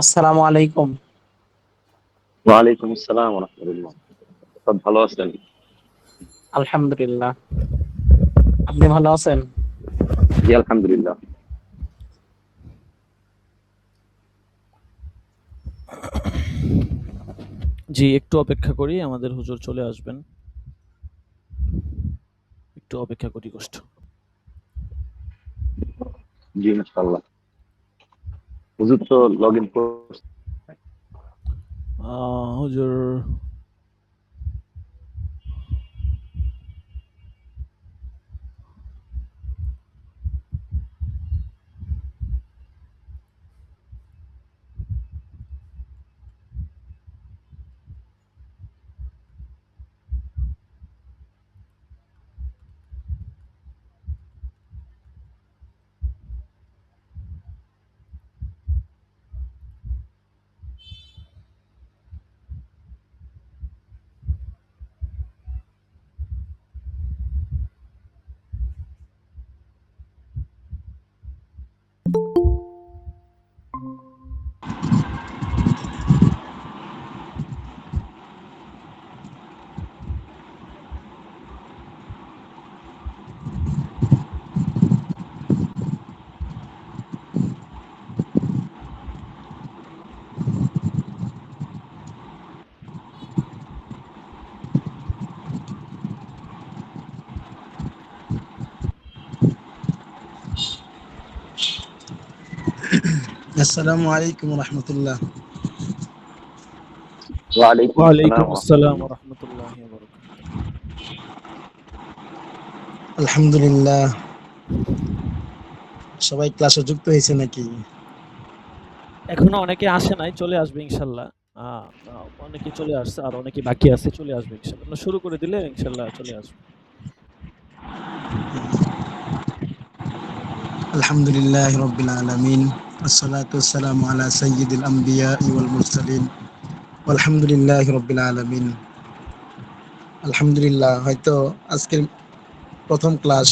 আসসালামু আলাইকুম। ওয়ালাইকুম আসসালাম ওয়া রাহমাতুল্লাহ। সব ভালো আছেন? আলহামদুলিল্লাহ। আপনি ভালো আছেন? জি, আলহামদুলিল্লাহ। জি, একটু অপেক্ষা করি, আমাদের হুজুর চলে আসবেন। একটু অপেক্ষা করি কষ্ট। জি, ইনশাআল্লাহ। হুজুর তো লগইন করছে। হুজুর আসসালামু আলাইকুম রহমতুল্লাহ। ওয়ালাইকুম আসসালাম ওয়ালাইকুম ওয়া আসসালাম রাহমাতুল্লাহ। ওয়া রাহমাতুল্লাহি ওয়া বারাকাতুহু। আলহামদুলিল্লাহ। সবাই ক্লাসে যুক্ত হয়েছে নাকি? এখনো অনেকে আসে নাই, চলে আসবে ইনশাআল্লাহ। আ আ অনেকে চলে আসছে আর অনেকে বাকি আছে, চলে আসবে ইনশাআল্লাহ। আমরা শুরু করে দিলে ইনশাআল্লাহ চলে আসবে। আলহামদুলিল্লাহ রব্বিল আলামিন। আসসালাতু ওয়াসসালামু আলা সাইয়্যিদিল আমবিয়া ওয়াল মুরসালিন। আলহামদুলিল্লাহ রব্বিল আলামিন। আলহামদুলিল্লাহ, হয়তো আজকের প্রথম ক্লাস,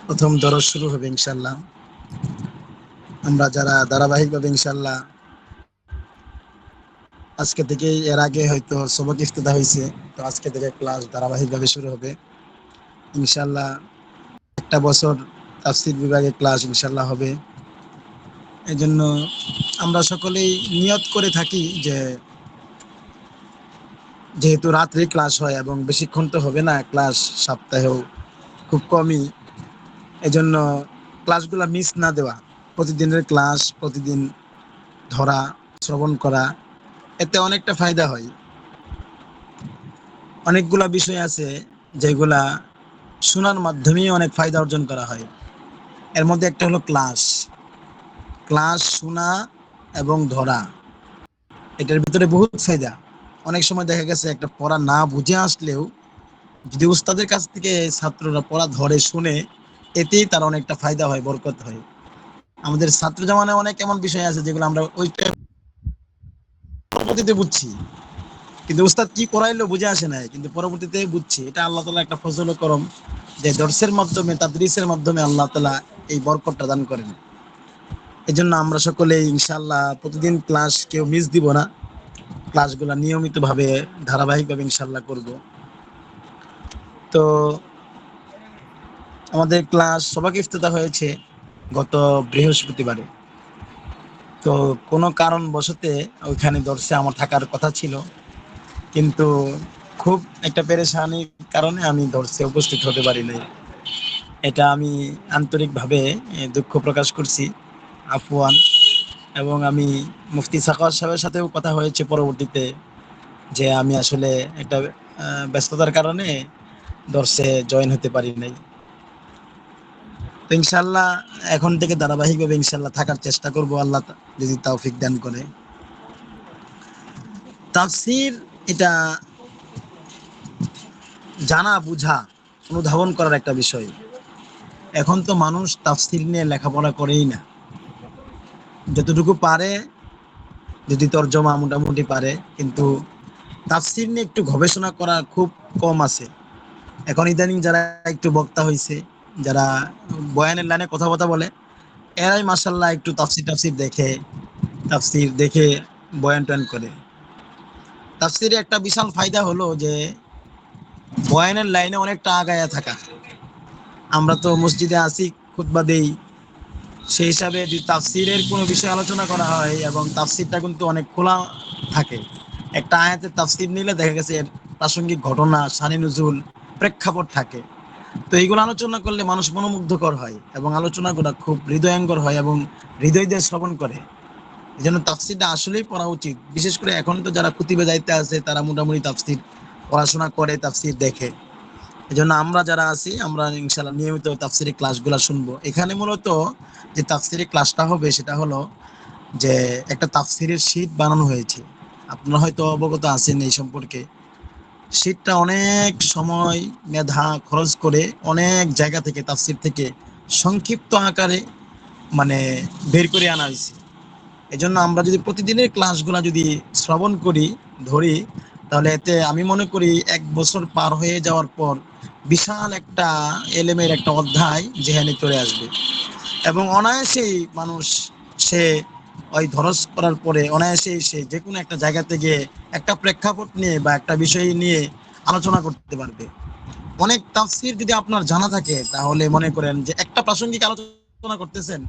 প্রথম দরস শুরু হবে ইনশাআল্লাহ। আমরা যারা ধারাবাহিকভাবে ইনশাআল্লাহ আজকে থেকে, এর আগে হয়তো সবক ইফতিদা হয়েছে, তো আজকে থেকে ক্লাস ধারাবাহিকভাবে শুরু হবে ইনশাআল্লাহ। একটা বছর তাফসীর বিভাগে ক্লাস ইনশাআল্লাহ হবে। এই জন্য আমরা সকলেই নিয়ত করে থাকি যে যেহেতু রাত্রে ক্লাস হয় এবং বেশিক্ষণ তো হবে না ক্লাস, সপ্তাহেও খুব কমই, এজন্য ক্লাসগুলো মিস না দেওয়া, প্রতিদিনের ক্লাস প্রতিদিন ধরা, শ্রবণ করা, এতে অনেকটা ফায়দা হয়। অনেকগুলা বিষয় আছে যেগুলা শোনার মাধ্যমেই অনেক ফায়দা অর্জন করা হয়। এর মধ্যে একটা হলো ক্লাস। ক্লাস শোনা এবং ধরা, এটার ভিতরে বহুত ফায়দা। অনেক সময় দেখা গেছে একটা পড়া না বুঝে আসলেও যদি উস্তাদের কাছ থেকে ছাত্ররা পড়া ধরে শুনে, এতেই তার অনেকটা ফায়দা হয়, বরকত হয়। আমাদের ছাত্র জামানায় অনেক এমন বিষয় আছে যেগুলো আমরা ওই পরবর্তীতে বুঝছি, কিন্তু উস্তাদ কি পড়াইলো বুঝে আসে নাই, কিন্তু পরবর্তীতে বুঝছি। এটা আল্লাহ তাআলা একটা ফজল ও করম, যে দর্সের মাধ্যমে, তাদরিসের মাধ্যমে আল্লাহ তাআলা এই বরকতটা দান করেন। এই জন্য আমরা সকলে ইনশাআল্লাহ প্রতিদিন ক্লাস কেউ মিস দিব না, ক্লাসগুলো নিয়মিতভাবে ধারাবাহিকভাবে ইনশাআল্লাহ করব। তো আমাদের ক্লাস সবাইকে ইফতেদা হয়েছে গত বৃহস্পতিবারে। তো কোনো কারণবশতে ওইখানে দর্শে আমার থাকার কথা ছিল, কিন্তু খুব একটা পেরেশানির কারণে আমি দর্শে উপস্থিত হতে পারি নাই। এটা আমি আন্তরিকভাবে দুঃখ প্রকাশ করছি, আফওয়ান। এবং আমি মুফতি সাখাওয়াত সাহেবের সাথেও কথা হয়েছে পরবর্তীতে, যে আমি আসলে একটা ব্যস্ততার কারণে দর্শে জয়েন হতে পারি নাই। তো ইনশাল্লাহ এখন থেকে ধারাবাহিকভাবে ইনশাল্লাহ থাকার চেষ্টা করব, আল্লাহ যদি তৌফিক দান করে। তাফসীর এটা জানা বুঝা, অনুধাবন করার একটা বিষয়। এখন তো মানুষ তাফসীর নিয়ে লেখাপড়া করেই না, যতটুকু পারে, যদি তর্জমা মোটামুটি পারে, কিন্তু তাফসীর নিয়ে একটু গবেষণা করা খুব কম আছে। এখন ইদানিং যারা একটু বক্তা হয়েছে, যারা বয়ানের লাইনে কথাবার্তা বলে, এরাই মাশাআল্লাহ একটু তাফসীর টাফসীর দেখে, তাফসির দেখে বয়ান টয়ান করে। তাফসিরে একটা বিশাল ফায়দা হলো যে বয়ানের লাইনে অনেকটা আগায়া থাকা। আমরা তো মসজিদে আসি, খুতবা দেই, সেই হিসাবে যদি তাফসিরের কোনো বিষয় আলোচনা করা হয় এবং তাফসিরটা কিন্তু অনেক খোলা থাকে। একটা আয়াতের তাফসির নিলে দেখা গেছে এর প্রাসঙ্গিক ঘটনা, শানি নুজুল, প্রেক্ষাপট থাকে। তো এইগুলো আলোচনা করলে মানুষ মনোমুগ্ধকর হয় এবং আলোচনাগুলো খুব হৃদয়ঙ্গর হয় এবং হৃদয় দিয়ে শ্রবণ করে। এই জন্য তাফসিরটা আসলেই পড়া উচিত। বিশেষ করে এখন তো যারা কুতিবে দায়িত্বে আছে তারা মোটামুটি তাফসির পড়াশোনা করে, তাফসির দেখে। এই জন্য আমরা যারা আছি আমরা ইনশাল্লাহ নিয়মিত তাফসিরি ক্লাসগুলো শুনবো। এখানে মূলত যে তাফসিরি ক্লাসটা হবে সেটা হলো যে একটা তাফসিরের শীট বানানো হয়েছে। আপনারা হয়তো অবগত আছেন এই সম্পর্কে। শীটটা অনেক সময়, মেধা খরচ করে অনেক জায়গা থেকে, তাফসির থেকে সংক্ষিপ্ত আকারে মানে বের করে আনা হয়েছে। এজন্য আমরা যদি প্রতিদিনের ক্লাসগুলো যদি শ্রবণ করি, ধরি, তাহলে এতে আমি মনে করি 1 বছর পার হয়ে যাওয়ার পর বিশাল একটা এলেমের একটা অধ্যায় যেখানে চলে আসবে এবং অনায়াসেই মানুষ সে ওই ধরস করার পরে অনায়াসেই সে যে কোনো একটা জায়গা থেকে একটা প্রেক্ষাপট নিয়ে বা একটা বিষয় নিয়ে আলোচনা করতে পারবে। অনেক তাফসির যদি আপনার জানা থাকে তাহলে মনে করেন যে একটা প্রাসঙ্গিক আলোচনা করতেছেন,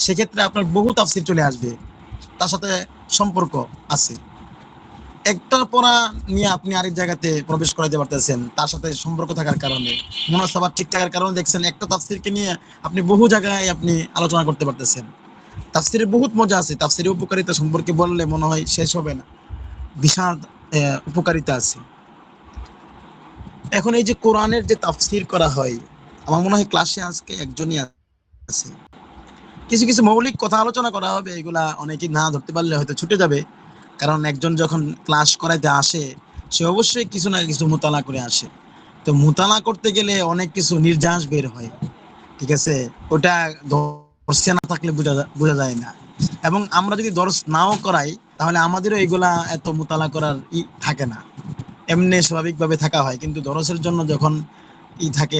সেক্ষেত্রে আপনার বহু তাফসির চলে আসবে, তার সাথে সম্পর্ক আছে। একটা পড়া নিয়ে আপনি আরেক জায়গাতে প্রবেশ করাতে পারতেছেন তার সাথে সম্পর্ক থাকার কারণে, মুনাসাবাত ঠিক থাকার কারণে দেখছেন একটা তাফসিরকে নিয়ে আপনি বহু জায়গায় আপনি আলোচনা করতে পারতেছেন। তাফসিরের বহুত মজা আছে, তাফসিরের উপকারিতা সম্পর্কে বললে মনে হয় শেষ হবে না। বিশাল উপকারিতা আছে। এখন এই যে কোরআনের যে তাফসির করা হয়, আমার মনে হয় ক্লাসে আজকে একজনই আছে। কিছু কিছু মৌলিক কথা আলোচনা করা হবে, এগুলা অনেকেই না ধরতে পারলে হয়তো ছুটে যাবে। কারণ একজন যখন ক্লাস করাইতে আসে সে অবশ্যই কিছু না কিছু মোতালা করে আসে। তো মোতালা করতে গেলে অনেক কিছু নির্যাস বের হয়, ঠিক আছে? ওটা দর্শে না থাকলে বোঝা যায় না। এবং আমরা যদি দর্শ নাও করাই তাহলে আমাদেরও এগুলা এত মোতালা করার থাকে না, এমনি স্বাভাবিকভাবে থাকা হয়। কিন্তু দরসের জন্য যখন থাকে,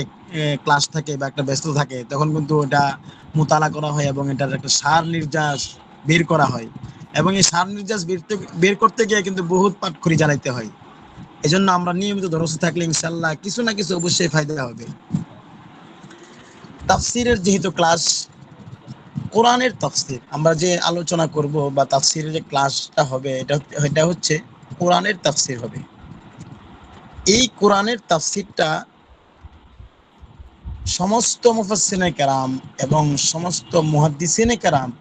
ক্লাস থাকে বা একটা ব্যস্ত থাকে, তখন কিন্তু এটা মোতালা করা হয় এবং এটার একটা সার নির্যাস বের করা হয়। এবং এই সার নির্যাস বের করতে গিয়ে কিন্তু বহুত পাটখড়ি জ্বালাইতে হয়। এই জন্য আমরা নিয়মিত দরসে থাকলে ইনশাল্লাহ কিছু না কিছু অবশ্যই ফায়দা হবে। তাফসিরের যেহেতু ক্লাস, কোরআনের তাফসির আমরা যে আলোচনা করব বা তাফসিরের যে ক্লাসটা হবে এটা হচ্ছে কোরআনের তাফসির হবে। এই কোরআনের তাফসিরটা সমস্ত মুফাসসিনে কেরাম এবং সমস্ত মুহাদ্দিসিনে কেরাম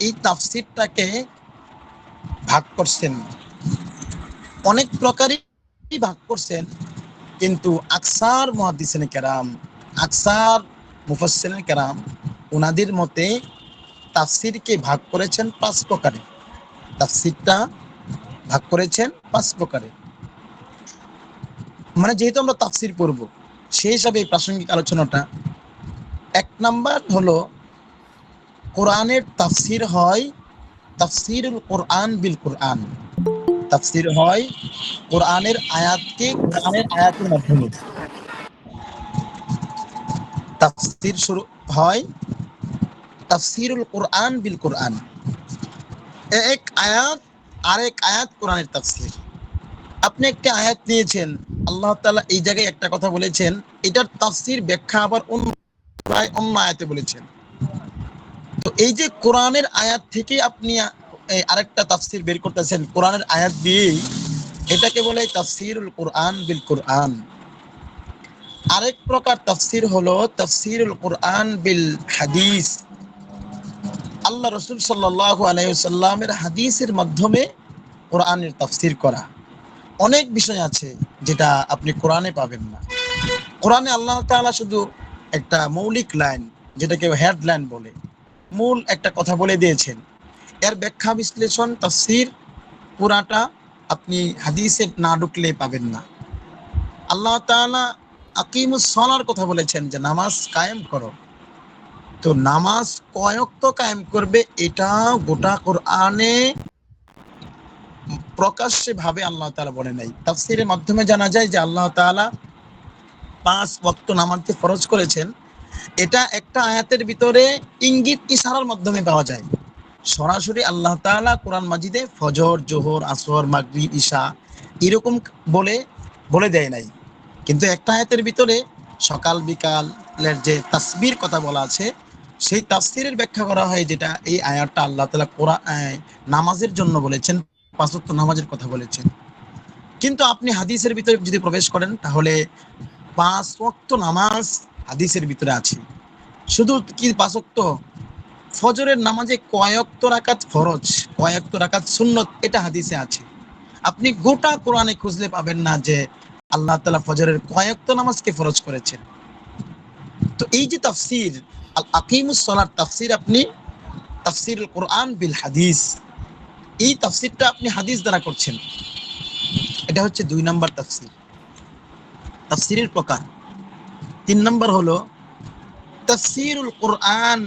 এই তাফসিরটাকে ভাগ করছেন, অনেক প্রকারই ভাগ করছেন। কিন্তু আকসার মুহাদ্দিসিনে কেরাম, আকসার মুফাসসিনে কেরাম ওনাদের মতে তাফসিরকে ভাগ করেছেন 5 প্রকারে। তাফসিরটা ভাগ করেছেন 5 প্রকারে। মানে যেহেতু আমরা তাফসির পড়ব, সেই হিসাবে এই প্রাসঙ্গিক আলোচনাটা। 1 নাম্বার হলো কোরআনের তাফসির হয় তাফসিরুল কোরআন বিল কোরআন। তাফসির হয় কোরআনের আয়াতকে কোরআনের আয়াতের মাধ্যমে। তাফসির শুরু হয় তাফসিরুল কোরআন বিল কোরআন। এক আয়াত আরেক আয়াত কোরআনের তাফসির। আপনি একটা আয়াত নিয়েছেন, আল্লাহ তাআলা এই জায়গায় একটা কথা বলেছেন, এটার তাফসির ব্যাখ্যা আবার অন্য আয়াতে বলেছেন। তো এই যে কোরআনের আয়াত থেকে আপনি আরেকটা তাফসির বের করতেছেন কোরআনের আয়াত দিয়েই, এটাকে বলে তাফসিরুল কোরআন বিল কোরআন। আরেক প্রকার তাফসির হলো তাফসিরুল কোরআন বিল হাদিস। আল্লাহ রাসূল সাল্লাল্লাহু আলাইহি ওয়াসাল্লামের হাদিসের মাধ্যমে কোরআনের তাফসির করা। অনেক বিষয় আছে যেটা আপনি কোরআনে পাবেন না। কোরআনে আল্লাহ তাআলা শুধু একটা মৌলিক লাইন, যেটাকে হেডলাইন বলে, মূল একটা কথা বলে দিয়েছেন। এর ব্যাখ্যা বিশ্লেষণ তাফসির পুরাটা আপনি হাদিসে না ঢুকলে পাবেন না। আল্লাহ তাআলা আকিমুস সালার কথা বলেছেন যে নামাজ কায়েম করো। তো নামাজ কয় ওয়াক্ত কায়েম করবে এটা গোটা কোরআনে প্রকাশ্যে ভাবে আল্লাহ তাআলা বলে নাই। তাফসিরের মাধ্যমে জানা যায় যে আল্লাহ তাআলা 5 ওয়াক্ত নামাজকে ফরজ করেছেন। এটা একটা আয়াতের ভিতরে ইঙ্গিত ইশারার মাধ্যমে পাওয়া যায়। সরাসরি আল্লাহ তাআলা কোরআন মাজিদে ফজর, জোহর, আসর, মাগরিব, ঈশা এরকম বলে বলে দেয় নাই, কিন্তু একটা আয়াতের ভিতরে সকাল বিকালের যে তাসবির কথা বলা আছে, সেই তাফসীরের ব্যাখ্যা করা হয় যেটা এই আয়াতটা আল্লাহ তাআলা কোরআন নামাজের জন্য বলেছেন, পাঁচ ওয়াক্ত নামাজের কথা বলেছেন। কিন্তু আপনি হাদিসের ভিতরে যদি প্রবেশ করেন তাহলে পাঁচ ওয়াক্ত নামাজ হাদিসের ভিতরে আছে। শুধু কি পাঁচ ওয়াক্ত, ফজরের নামাজে কয়েকত রাকাত ফরজ, কয়েকত রাকাত সুন্নত, এটা হাদিসে আছে। আপনি গোটা কোরআনে খুঁজলে পাবেন না যে আল্লাহ তাআলা ফজরের কয়েকত নামাজকে ফরজ করেছেন। তো এই যে তাফসীর আল আকিমুস সালাত তাফসীর, আপনি তাফসীরুল কোরআন বিল হাদিস, এই তাফসীরটা আপনি হাদিস দ্বারা করছেন। এটা হচ্ছে 2 নাম্বার তাফসীর, তাফসীরের প্রকার। 3 নাম্বার হলো তাফসীরুল কোরআন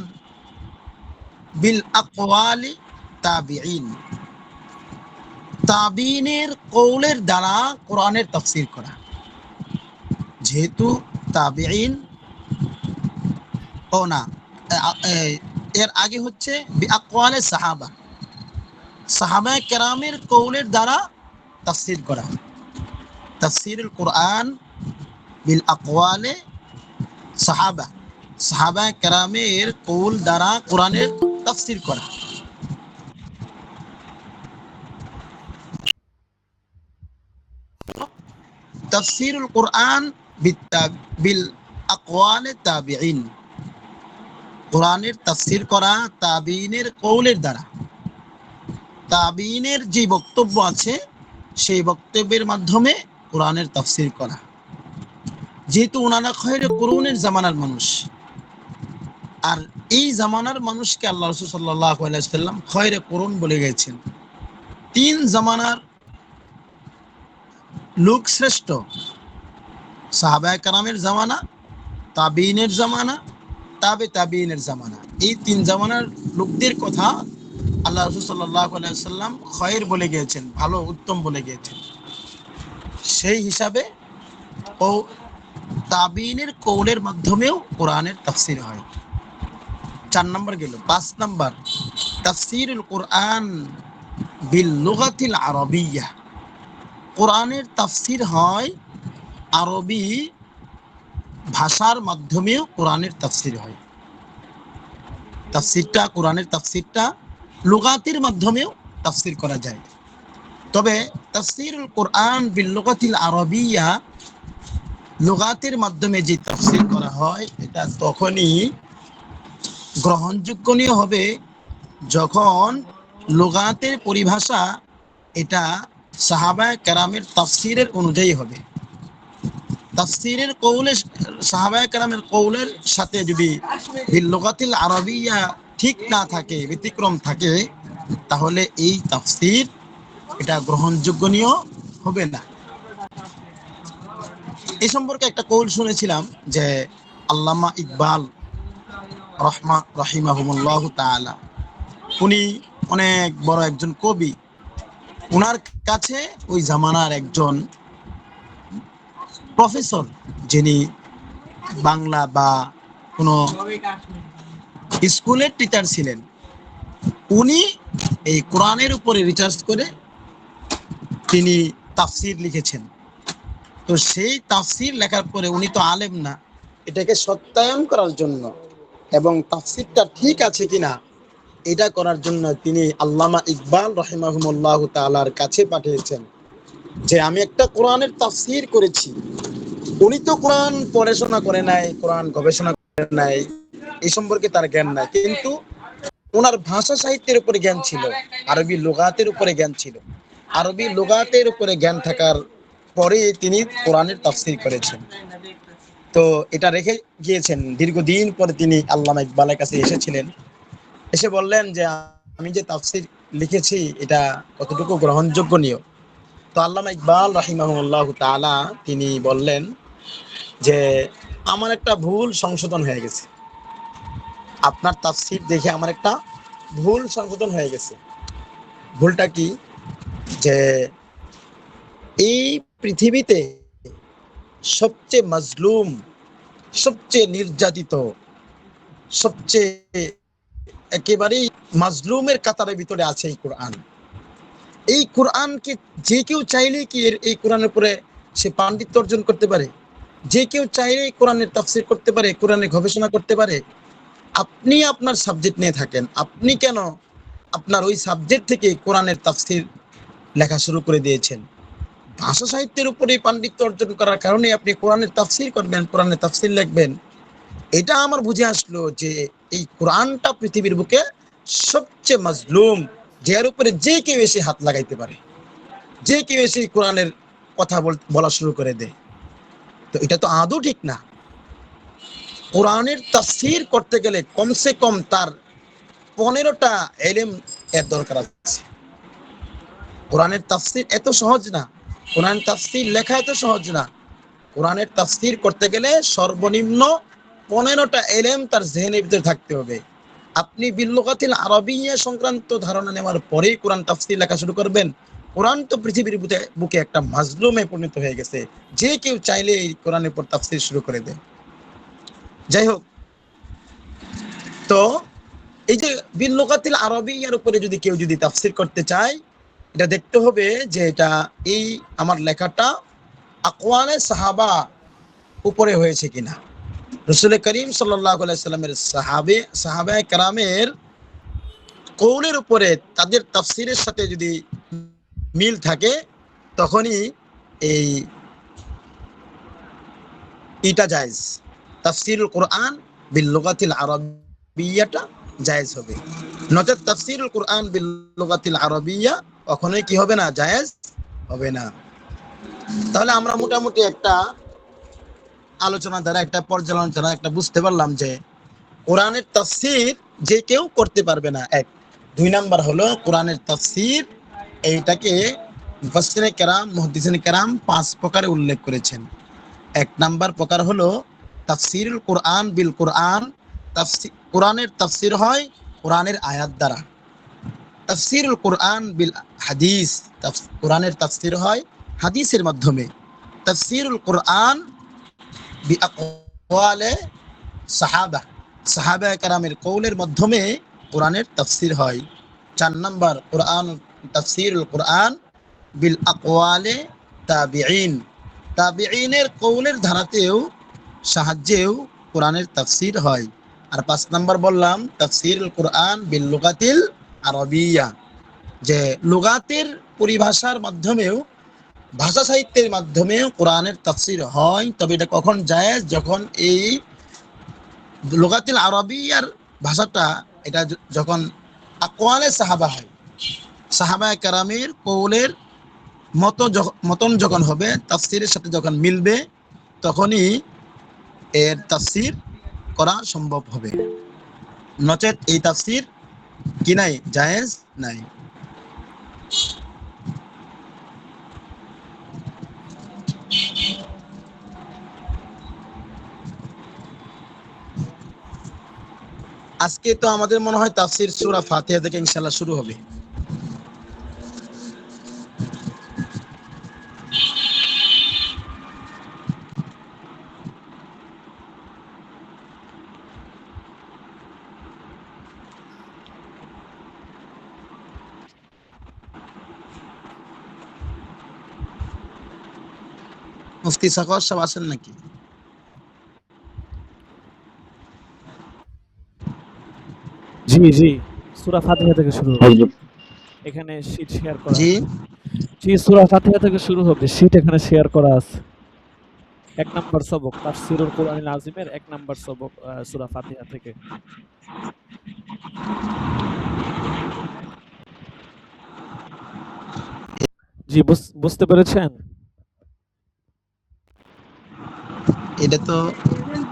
বিল আকওয়ালি তাবিঈন, তাবিনের কৌলের দ্বারা কোরআনের তাফসীর করা। যেহেতু তাবিঈন ও না, এর আগে হচ্ছে বিআকওয়ালে সাহাবা, সাহাবায়ে কেরামের কৌলের দ্বারা তাফসীর করা। তাফসীরুল কোরআন বিল আকওয়ালে সাহাবা, সাহাবায়ে কেরামের কৌল দ্বারা কোরআনের তাফসীর করা। তাফসীরুল কোরআন বিল আকওয়ালে তাবিঈন, কোরআনের তাফসীর করা তাবিনের কৌলের দ্বারা। তাবিনের যে বক্তব্য আছে সেই বক্তব্যের মাধ্যমে কোরআনের তাফসীর করা। যেহেতু ওনারা খয়রে কুরুনের জামানার মানুষ, আর এই জামানার মানুষকে আল্লাহ রাসূল সাল্লাল্লাহু আলাইহি ওয়াসাল্লাম খয়রে কুরুন বলে গেছেন। 3 জামানার লোক শ্রেষ্ঠ, সাহাবায়ে কেরামের জামানা, তাবিনের জামানা, তাবিনের জামানা। এই 3 জামানার লোকদের কথা আল্লাহ রাসূল সাল্লাল্লাহু আলাইহি ওয়াসাল্লাম খয়র বলে গিয়েছেন, ভালো উত্তম বলে গিয়েছেন। সেই হিসাবে ও তাবিনের কৌলের মাধ্যমেও কোরআনের তাফসীর হয়। 4 নাম্বার গেল। 5 নাম্বার তাফসীরুল কোরআন বিল লুগাতিল আরবিয়্যাহ, কোরআনের তাফসীর হয় আরবি ভাষার মাধ্যমেও কোরআনের তাফসীর হয়। তাফসীরটা, কোরআনের তাফসীরটা লুগাতের মাধ্যমেও তাফসীর করা যায়। তবে তাফসীরুল কোরআন বিল লুগাতিল আরবিয়্যাহ, লুগাতের মাধ্যমে যে তাফসীর করা হয় এটা তখনই গ্রহণযোগ্য হবে যখন লুগাতের পরিভাষা এটা সাহাবায়ে কেরামের তাফসীরের অনুযায়ী হবে। তাফসীরের কৌলে সাহাবায়ে কেরামের কৌলের সাথে যদি বিল লুগাতিল আরবিয়্যাহ ঠিক না থাকে, ব্যতিক্রম থাকে, তাহলে এই তাফসীর এটা গ্রহণযোগ্য হবে না। এই সম্পর্কে একটা কৌল শুনেছিলাম যে আল্লামা ইকবাল রাহিমাহুমুল্লাহু তাআলা, উনি অনেক বড় একজন কবি। ওনার কাছে ওই জামানার একজন প্রফেসর, যিনি বাংলা বা কোনো স্কুলের টিচার ছিলেন, উনি এই কোরআনের উপরে রিসার্চ করে তিনি তাফসীর লিখেছেন। তো সেই তাফসীর লেখার পরে উনি তো আলেম না, এটাকে সত্যায়ন করার জন্য এবং তাফসীরটা ঠিক আছে কিনা এটা করার জন্য তিনি আল্লামা ইকবাল রাহিমাহুমুল্লাহু তাআলার কাছে পাঠিয়েছেন যে আমি একটা কোরআনের তাফসীর করেছি। উনি তো কোরআন পড়াশোনা করে নাই, কোরআন গবেষণা করে নাই, এই সম্পর্কে তার জ্ঞান নাই, কিন্তু ওনার ভাষা সাহিত্যের উপরে জ্ঞান ছিল, আরবি লুগাতের উপরে জ্ঞান ছিল। আরবি লুগাতের উপরে জ্ঞান থাকার পরে তিনি কোরআনের তাফসীর করেছেন। তো এটা রেখে গিয়েছেন। দীর্ঘদিন পরে তিনি আল্লামা ইকবালের কাছে এসেছিলেন, এসে বললেন যে আমি যে তাফসীর লিখেছি এটা কতটুকু গ্রহণযোগ্য। তো আল্লামা ইকবাল রাহিমাহুল্লাহু তাআলা তিনি বললেন যে আমার একটা ভুল সংশোধন হয়ে গেছে, আপনার তাফসীর দেখে আমার একটা ভুল সংশোধন হয়ে গেছে। ভুলটা কি? যে এই পৃথিবীতে সবচেয়ে মাজলুম, সবচেয়ে নির্যাতিত, সবচেয়ে একেবারেই মাজলুমের কাতারের ভিতরে আছে এই কোরআন। এই কোরআনকে যে কেউ চাইলে কি এই কোরআনের উপরে সে পাণ্ডিত্য অর্জন করতে পারে, যে কেউ চাইলেই কোরআনের তাফসীর করতে পারে, কোরআনের গবেষণা করতে পারে। আপনি আপনার সাবজেক্ট নিয়ে থাকেন, আপনি কেন আপনার ওই সাবজেক্ট থেকে কোরআনের তাফসীর লেখা শুরু করে দিয়েছেন? ভাষা সাহিত্যের উপরে পাণ্ডিত্য অর্জন করার কারণে আপনি কোরআনের তাফসীর করবেন, কোরআনের তাফসীর লিখবেন। এটা আমার বুঝে আসলো যে এই কোরআনটা পৃথিবীর বুকে সবচেয়ে মাজলুম, যার উপরে যে কেউ এসে হাত লাগাইতে পারে, যে কেউ এসে কোরআনের কথা বলা শুরু করে দেয়। তো এটা তো আদৌ ঠিক না। কোরআনের তাফসীর করতে গেলে কমসে কম তার 15টা ইলম এর দরকার আছে। কোরআনের তাফসীর এত সহজ না, কোরআন তাফসীর লেখা এত সহজ না। কোরআনের তাফসীর করতে গেলে সর্বনিম্ন 15টা ইলম তার জেহেনের ভিতরে থাকতে হবে। আপনি বিল্লুগাতিল আরবিয়্যা সংক্রান্ত ধারণা নেওয়ার পরেই কোরআন তাফসীর লেখা শুরু করবেন। কোরআন তো পৃথিবীর বুকে একটা মাজলুমে পরিণত হয়ে গেছে, যে কেউ চাইলে এই কোরআনের উপর তাফসীর শুরু করে দেয়। যাই হোক, তো এই যে বিল্লুগাতিল আরবিয়্যার উপরে যদি কেউ তাফসীর করতে চায়, এটা দেখতে হবে যে এটা এই আমার লেখাটা আকওয়ালে সাহাবা উপরে হয়েছে কিনা। রাসূল করিম সাল্লাল্লাহু আলাইহি সাল্লামের সাহাবায়ে কেরামের কওলের উপরে তাদের তাফসীরের সাথে যদি মিল থাকে, তখনই এটা জায়েজ। তাফসীরুল কোরআন বিল লুগাতিল আরবিয়্যাটা জায়েজ হবে, নচেত তাফসীরুল কোরআন বিল লুগাতিল আরবিয়্যা কখনোই কি হবে না, জায়েজ হবে না। তাহলে আমরা মোটামুটি একটা আলোচনা দ্বারা, একটা পর্যালোচনা দ্বারা একটা বুঝতে পারলাম যে কোরআনের তাফসীর যে কেউ করতে পারবে না, এক। 2 নাম্বার হলো কোরআনের তাফসীর, এইটাকে মুফাসসিরে কেরাম, মুহাদ্দিসিনে কেরাম 5 প্রকারে উল্লেখ করেছেন। 1 নাম্বার প্রকার হলো তাফসীরুল কোরআন বিল কোরআন। কোরআনের তাফসীর হয় কোরআনের আয়াত দ্বারা। তাফসীরুল কোরআন বিল হাদিস, কোরআনের তাফসীর হয় হাদিসের মাধ্যমে। তাফসীরুল কোরআন বি আকওয়ালে সাহাবায়ে কেরামের কওলের মাধ্যমে কোরআনের তাফসীর হয়। 4 নাম্বার তাফসীরুল কোরআন বিল আকওয়ালে তাবিঈনের কওলের ধারাতেও সাহায্যেও কোরআনের তাফসীর হয়। আর 5 নাম্বার বললাম তাফসীরুল কোরআন বিল লুগাতিল আরবিয়্যা, যে লুগাতের পরিভাষার মাধ্যমেও, ভাষা সাহিত্যের মাধ্যমেও কোরআনের তাফসীর হয়। তবে এটা কখন জায়েজ? যখন এই লুগাতিল আরবিয়্যার ভাষাটা, এটা যখন আকওয়ালে সাহাবা হয়, সাহাবায়ে কেরামের কওলের মতন যখন হবে, তাফসীরের সাথে যখন মিলবে, তখনই এর তাফসীর করা সম্ভব হবে, নচেত এই তাফসীর কি নাই, জায়েজ নাই। আজকে তো আমাদের মনে হয় তাফসীর সূরা ফাতিহা থেকে ইনশাআল্লাহ শুরু হবে। মুফতি সাখাওয়াত সাহেব আছেন নাকি? জি জি, সূরা ফাতিহা থেকে শুরু হবে। হুজুর, এখানে শীট শেয়ার করা জি, আছে। জি, সূরা ফাতিহা থেকে শুরু হবে, শীট এখানে শেয়ার করা আছে। 1 নাম্বার সবক তাফসীরুল কোরআনিল আযীমের 1 নাম্বার সবক সূরা ফাতিহা থেকে। জি, বুঝতে পেরেছেন? এটা তো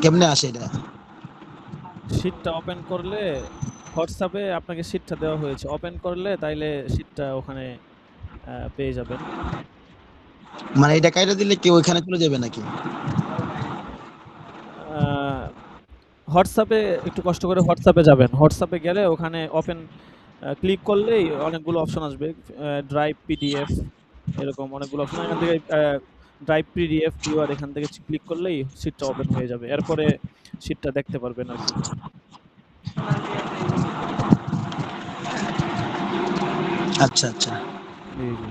কেমনে আসে এটা? শীটটা ওপেন করলে, হোয়াটসঅ্যাপে আপনাকে শীটটা দেওয়া হয়েছে, ওপেন করলে তাইলে শীটটা ওখানে পেয়ে যাবেন। মানে এটা কাইটা দিলে কি ওইখানে চলে যাবে নাকি? হোয়াটসঅ্যাপে একটু কষ্ট করে হোয়াটসঅ্যাপে যাবেন। হোয়াটসঅ্যাপে গেলে ওখানে ওপেন ক্লিক করলেই অনেকগুলো অপশন আসবে। ড্রাইভ, পিডিএফ, এরকম অনেকগুলো অপশন। এখান থেকে ড্রাইভ, পিডিএফ, ভিউয়ার, এখান থেকে ক্লিক করলেই শীটটা ওপেন হয়ে যাবে। এরপরে শীটটা দেখতে পারবেন আর কি। আচ্ছা আচ্ছা। জি, জি।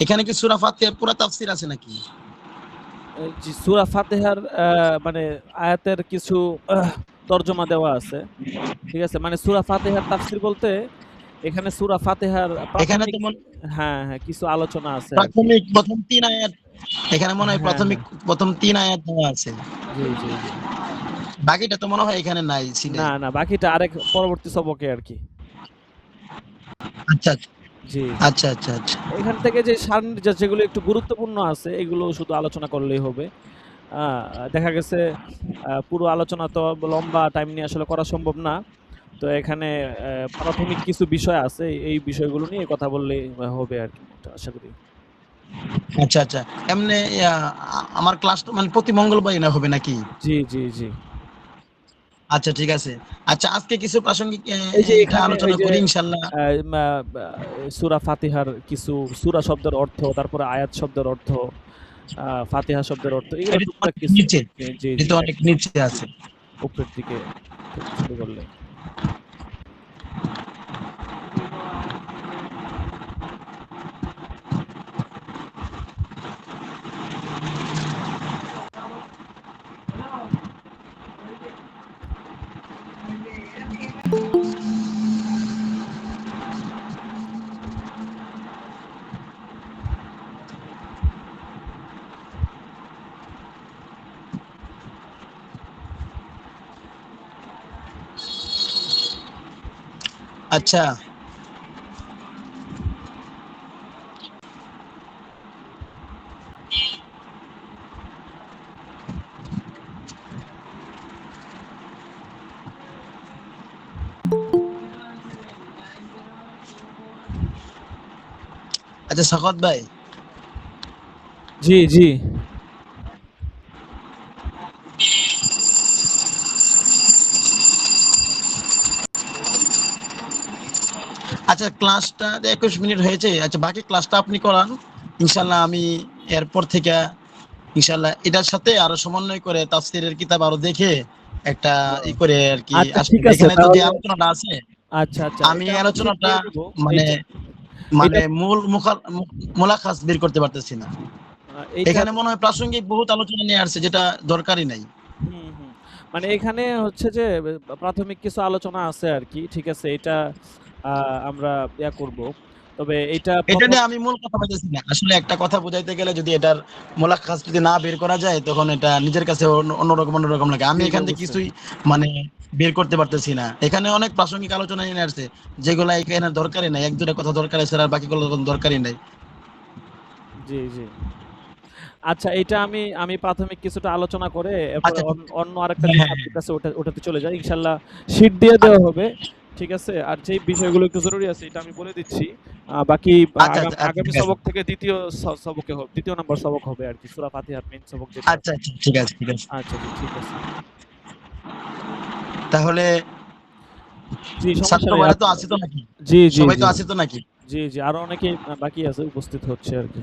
এখানে কি সূরা ফাতিহার পুরা তাফসীর আছে নাকি? জি, সূরা ফাতিহার মানে আয়াতের কিছু তর্জমা দেওয়া আছে। ঠিক আছে? মানে সূরা ফাতিহার তাফসীর বলতে এখানে সূরা ফাতিহার এখানে প্রাথমিক তো হ্যাঁ, হ্যাঁ কিছু আলোচনা আছে আরকি। প্রাথমিক প্রথম ৩ আয়াত, এখানে মনে হয় হ্যাঁ, প্রাথমিক হ্যাঁ। প্রথম ৩ আয়াত দেওয়া আছে। জি, জি, জি। বাকিটা তো মনে হয় এখানে নাই, না, ছিলাই। না বাকিটা আরেক পরবর্তী সবকে আরকি। আচ্ছা, জি, জি। আচ্ছা, আচ্ছা, আচ্ছা। এখান থেকে যে যেগুলো একটু গুরুত্বপূর্ণ আছে এগুলো শুধু আলোচনা করলেই হবে। আ দেখা গেছে পুরো আলোচনা তো লম্বা টাইম নিয়ে আসলে করা সম্ভব না। তো এখানে প্রাথমিক কিছু বিষয় আছে। এই বিষয়গুলো নিয়ে কথা বললেই হবে আরকি আশা করি। আচ্ছা, আচ্ছা। এমনে আমার ক্লাসটা মানে প্রতি মঙ্গলবারই না হবে নাকি? জি, জি, জি। আচ্ছা, ঠিক আছে। আচ্ছা, আজকে কিছু প্রাসঙ্গিক এই যে এটা এখানে ওই আলোচনা যে করি ইনশাআল্লাহ। আ মা বা সূরা ফাতিহার কিছু সূরা শব্দের অর্থ, তারপরে আয়াত শব্দের অর্থ, আ ফাতিহা শব্দের অর্থ এগুলো এটা তো টুকটাক অনেক কিছু। নিচে, জি, জি, এটা জি। তো অনেক নিচে আছে। উপরের দিকে থেকে শুরু করলে। আচ্ছা, আচ্ছা সাখাওয়াত ভাই, জি, জি। আচ্ছা ক্লাসটা ২১ মিনিট হয়েছে। আচ্ছা বাকি ক্লাসটা আপনি করান। ইনশাআল্লাহ আমি এরপর থেকে ইনশাআল্লাহ এটার সাথে আরো সমন্বয় করে তাফসীরের কিতাব আরো দেখে একটা করে আরকি আচ্ছা ঠিক আসলে আছে এখানে তো যে তাহলে আলোচনাটা আছে, আচ্ছা, আচ্ছা। আমি এটা এই আমরা শিট আলোচনাটা দিয়ে দিব। মানে এইটা মানে এটা মূল মোলাখাস বের করতে পারতেছি না। এইটার এখানে মনে হয় প্রাসঙ্গিক বহুত আলোচনা নিয়ে আসছে যেটা দরকারই নাই। হুম, হুম। মানে এখানে হচ্ছে যে প্রাথমিক কিছু আলোচনা আছে আরকি। ঠিক আছে? এটা আ আমরা করব। তবে এইটা এটা ১ম নিয়ে আমি মূল কথা বলতেছি না। আসলে একটা কথা বুঝাইতে গেলে যদি এটার মোলাখাস যদি না বের করা যায় তখন এটা নিজের কাছে অন্যরকম লাগে। আমি জি, জি এখান থেকে অবশ্যই। কিছুই মানে বের করতে পারতেছি না। এখানে অনেক প্রাসঙ্গিক আলোচনা এনে আসছে যেগুলা এখানে দরকারই নাই। ১-২ টা কথা দরকার আছে আর বাকিগুলো দরকারই নাই। জি, জি। আচ্ছা এইটা আমি প্রাথমিক কিছুটা আলোচনা করে এরপরে আচ্ছা ঠিক অন্য আরেকটা হ্যাঁ, যে হ্যাঁ, হ্যাঁ। সাবজেক্ট আছে ওটাতে চলে যাই। ইনশাআল্লাহ শিট দিয়ে দেওয়া আচ্ছা, হবে। ঠিক আছে? আর যেই বিষয়গুলো একটু জরুরি আছে এটা আমি বলে দিচ্ছি। বাকি আচ্ছা, আচ্ছা, আচ্ছা আগামী ঠিক আছে। সবক থেকে ২য় নাম্বার সবক হবে আরকি। সূরা ফাতিহার মেইন সবক যেটা আচ্ছা, আছে। আচ্ছা ঠিক আছে, ঠিক আছে। আচ্ছা জি, ঠিক আছে। তাহলে জি, সমস্যা নেই। ছাত্রবাড়া তো আছে তো নাকি? জি, জি, সবাই তো জি। আছে তো নাকি? জি, জি। আরো অনেকেই বাকি আছে উপস্থিত হচ্ছে আরকি।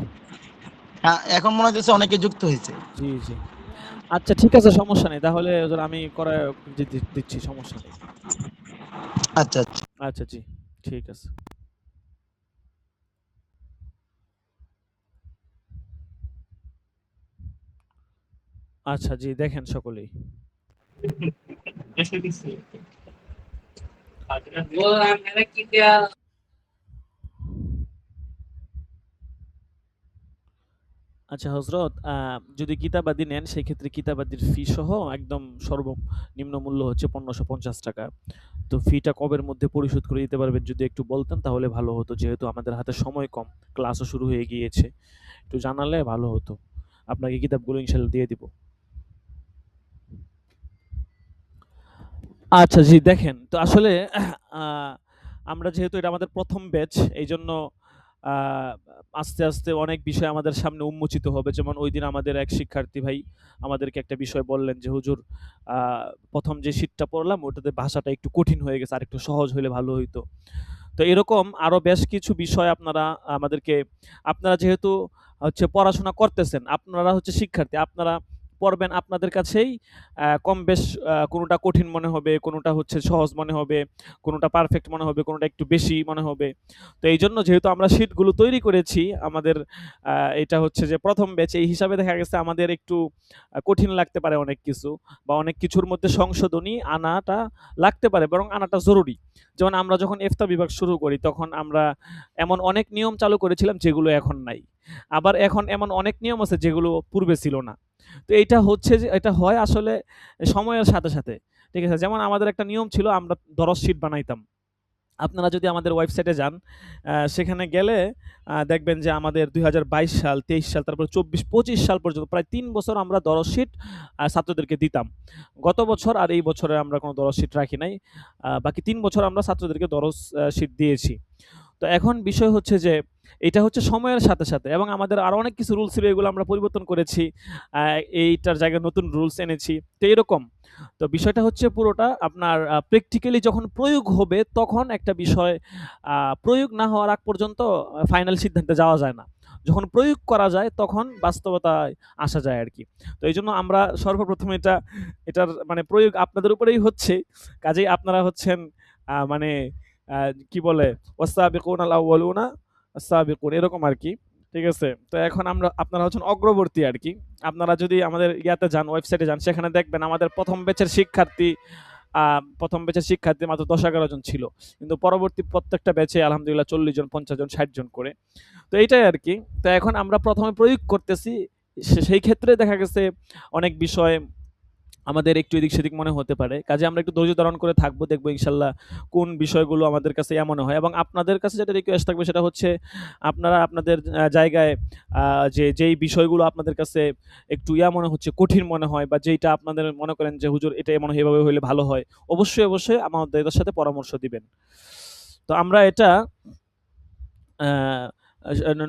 এখন মনে হইতেছে অনেকে যুক্ত হইছে। জি, জি। আচ্ছা ঠিক আছে সমস্যা নেই। তাহলে ওদের আমি করায় দিচ্ছি সমস্যা নেই। আচ্ছা, আচ্ছা। আচ্ছা জি, ঠিক আছে। আচ্ছা জি, দেখেন সকলেই। আচ্ছা হযরত যদি কিতাবাদি নেন সেক্ষেত্রে কিতাবাদির ফি সহ একদম সর্বনিম্ন মূল্য হচ্ছে ৳১৫৫০। তো ফিটা কবের মধ্যে পরিশোধ করে দিতে পারবেন যদি একটু বলতেন তাহলে ভালো হতো। যেহেতু আমাদের হাতে সময় কম, ক্লাসও শুরু হয়ে গিয়েছে। একটু জানালে ভালো হতো। আপনাকে কিতাবগুলো ইনশাআল্লাহ দিয়ে দিব। আচ্ছা জি, দেখেন তো আসলে আ আমরা যেহেতু এটা আমাদের ১ম ব্যাচ এইজন্য আ আস্তে, আস্তে অনেক বিষয় আমাদের সামনে উন্মোচিত হবে। যেমন ঐদিন আমাদের এক শিক্ষার্থী ভাই আমাদেরকে একটা বিষয় বললেন যে, "হুজুর আ ১ম যে শীটটা পড়লাম ওটাতে ভাষাটা একটু কঠিন হয়ে গেছে। আরেকটু সহজ হইলে ভালো হইতো।" তো এরকম আরো বেশ কিছু বিষয় আপনারা যেহেতু হচ্ছে পড়াশোনা করতেছেন, আপনারা হচ্ছে শিক্ষার্থী, আপনারা পড়বেন, আপনাদের কাছেই কম বেশ কোনোটা কঠিন মনে হবে, কোনোটা হচ্ছে সহজ মনে হবে, কোনোটা পারফেক্ট মনে হবে, কোনোটা একটু বেশি মনে হবে। তো এইজন্য যেহেতু আমরা শিটগুলো তৈরি করেছি, আমাদের এটা হচ্ছে যে প্রথম ব্যাচ, এই হিসাবে দেখা গেছে আমাদের একটু কঠিন লাগতে পারে অনেক কিছু, বা অনেক কিছুর মধ্যে সংশোধনী আনাটা লাগতে পারে, বরং আনাটা জরুরি। যেমন আমরা যখন ইফতা বিভাগ শুরু করি, তখন আমরা এমন অনেক নিয়ম চালু করেছিলাম যেগুলো এখন নাই। আবার এখন এমন অনেক নিয়ম আছে যেগুলো পূর্বে ছিল না। তো এইটা হচ্ছে যে এটা হয় আসলে সময়ের সাথে, সাথে। ঠিক আছে? যেমন আমাদের একটা নিয়ম ছিল, আমরা দরজ শিট বানাইতাম। আপনারা যদি আমাদের ওয়েবসাইটে যান, সেখানে গেলে দেখবেন যে আমাদের ২০২২ সাল, ২৩ সাল, তারপর ২৪-২৫ সাল পর্যন্ত প্রায় ৩ বছর আমরা দরজ শিট ছাত্রদেরকে দিতাম। গত বছর আর এই বছরে আমরা কোনো দরজ শিট রাখি নাই। বাকি ৩ বছর আমরা ছাত্রদেরকে দরজ শিট দিয়েছি। তো এখন বিষয় হচ্ছে যে এটা হচ্ছে সময়ের সাথে, সাথে, এবং আমাদের আরো অনেক কিছু রুলস ছিল, এগুলো আমরা পরিবর্তন করেছি। এইটার জায়গায় নতুন রুলস এনেছি। তো এরকম। তো বিষয়টা হচ্ছে পুরোটা আপনার প্র্যাকটিক্যালি যখন প্রয়োগ হবে, তখন একটা বিষয় প্রয়োগ না হওয়ার আগ পর্যন্ত ফাইনাল সিদ্ধান্তে যাওয়া যায় না। যখন প্রয়োগ করা যায় তখন বাস্তবতায় আসা যায় আরকি। তো এইজন্য আমরা সর্বপ্রথম এটার মানে প্রয়োগ আপনাদের উপরেই হচ্ছে। কাজেই আপনারা হচ্ছেন মানে কি বলে, ওয়াসাবিকুনাল আউয়ালুনা আস-সাবিকুন, এরকম আরকি। ঠিক আছে? তো এখন আপনারা হচ্ছেন অগ্রবর্তী আরকি। আপনারা যদি আমাদের ইয়াতে যান, ওয়েবসাইটে যান, সেখানে দেখবেন আমাদের প্রথম ব্যাচের শিক্ষার্থী মাত্র ১০-১১ জন ছিল। কিন্তু পরবর্তী প্রত্যেকটা ব্যাচে আলহামদুলিল্লাহ ৪০ জন, ৫০ জন, ৬০ জন করে। তো এইটাই আরকি। তো এখন আমরা প্রথমে প্রয়োগ করতেছি। সেই ক্ষেত্রে দেখা গেছে অনেক বিষয় আমাদের একটু এদিক সেদিক মনে হতে পারে। কাজে আমরা একটু ধৈর্য ধারণ করে থাকবো। দেখবো ইনশাআল্লাহ কোন বিষয়গুলো আমাদের কাছে এমন হয়, এবং আপনাদের কাছে যেটা রিকোয়েস্ট থাকবে সেটা হচ্ছে আপনারা আপনাদের জায়গায় যেই বিষয়গুলো আপনাদের কাছে একটু মনে হচ্ছে, কঠিন মনে হয়, বা যেইটা আপনাদের মনে করেন যে হুজুর এটা মনে হয় এভাবে হইলে ভালো হয়, অবশ্যই, অবশ্যই আমাদের সাথে পরামর্শ দিবেন। তো আমরা এটা আ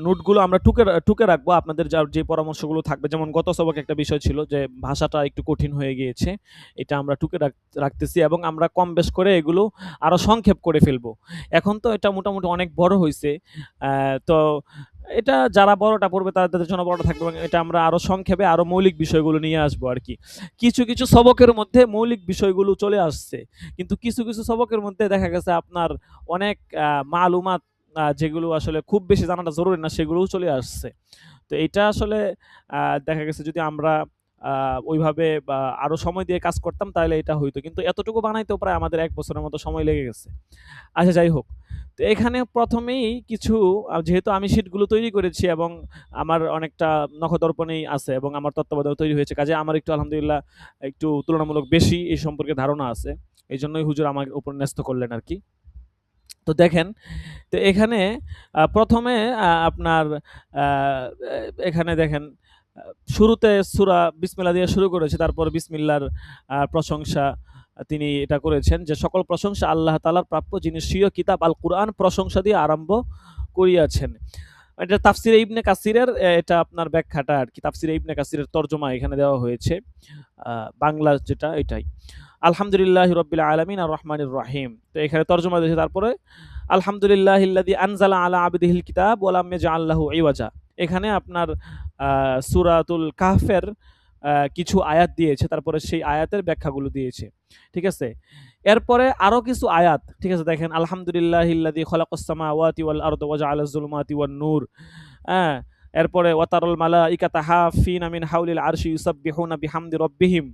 নোটগুলো আমরা টুকে রাখবো, আপনাদের যে পরামর্শগুলো থাকবে। যেমন গত সবকে একটা বিষয় ছিল যে ভাষাটা একটু কঠিন হয়ে গিয়েছে। এটা আমরা টুকে রাখতেছি, এবং আমরা কম বেশ করে এগুলো আরো সংক্ষেপ করে ফেলবো। এখন তো এটা মোটামুটি অনেক বড় হইছে। তো এটা যারা বড়টা পড়বে তাদের জন্য বড়টা থাকবে, এবং এটা আমরা আরো সংক্ষেপে আরো মৌলিক বিষয়গুলো নিয়ে আসবো আরকি। কিছু, কিছু সবকের মধ্যে মৌলিক বিষয়গুলো চলে আসছে। কিন্তু কিছু, কিছু সবকের মধ্যে দেখা গেছে আপনার অনেক মালুমাত যেগুলো আসলে খুব বেশি জানাটা জরুরি না, সেগুলোও চলে আসছে। তো এটা আসলে দেখা গেছে যদি আমরা ওইভাবে বা আরো সময় দিয়ে কাজ করতাম তাহলে এটা হইতো। কিন্তু এতটুকু বানাইতেও প্রায় আমাদের ১ বছরের মতো সময় লেগে গেছে। আচ্ছা, যাই হোক। তো এখানে ১ম এই কিছু যেহেতু আমি শিটগুলো তৈরি করেছি এবং আমার অনেকটা নখদর্পণেই আছে এবং আমার তত্ত্বাবধানে তৈরি হয়েছে। কাজেই আমার একটু আলহামদুলিল্লাহ একটু তুলনামূলক বেশি এই সম্পর্কে ধারণা আছে। এজন্যই হুজুর আমার উপর ন্যস্ত করলেন আরকি। তো দেখেন, তো এখানে ১ম এ আপনার আ এখানে দেখেন, শুরুতে সূরা বিসমিল্লাহ দিয়ে শুরু করেছে। তারপর বিসমিল্লাহর প্রশংসা তিনি এটা করেছেন যে, সকল প্রশংসা আল্লাহ তাআলার প্রাপ্য, যিনি স্বীয় কিতাব আল কুরআন প্রশংসা দিয়ে আরম্ভ করিয়াছেন। এটা তাফসিরে ইবনে কাসিরের এটা আপনার ব্যাখ্যাটা আরকি। তাফসিরে ইবনে কাসিরের তরজমা এখানে দেওয়া হয়েছে। বাংলা যেটা এটাই। আলহামদুলিল্লাহি রাব্বিল আলামিন আর রহমানির রহিম। তো এখানে তরজমা দিয়েছে। তারপরে আলহামদুলিল্লাহিল্লাযী আনজালা আলা আবদিহিল কিতাব ওয়া লাম ইয়াজআল লাহু ইওয়াজা। এখানে আপনার সূরাতুল কাহফের কিছু আয়াত দিয়েছে, তারপরে সেই আয়াতের ব্যাখ্যাগুলো দিয়েছে। ঠিক আছে? এরপরে আরো কিছু আয়াত, ঠিক আছে? দেখেন, আলহামদুলিল্লাহিল্লাযী খালাকাস সামাওয়াতি ওয়াল আরদা ওয়া জাআলাজ যুলুমাতি ওয়ান নূর। হ্যাঁ? এরপরে ওয়াতারাল মালাইকাতা হাফিনা মিন হাওলিল আরশি ইউসাব্বিহুনা বিহামদি রাব্বিহিম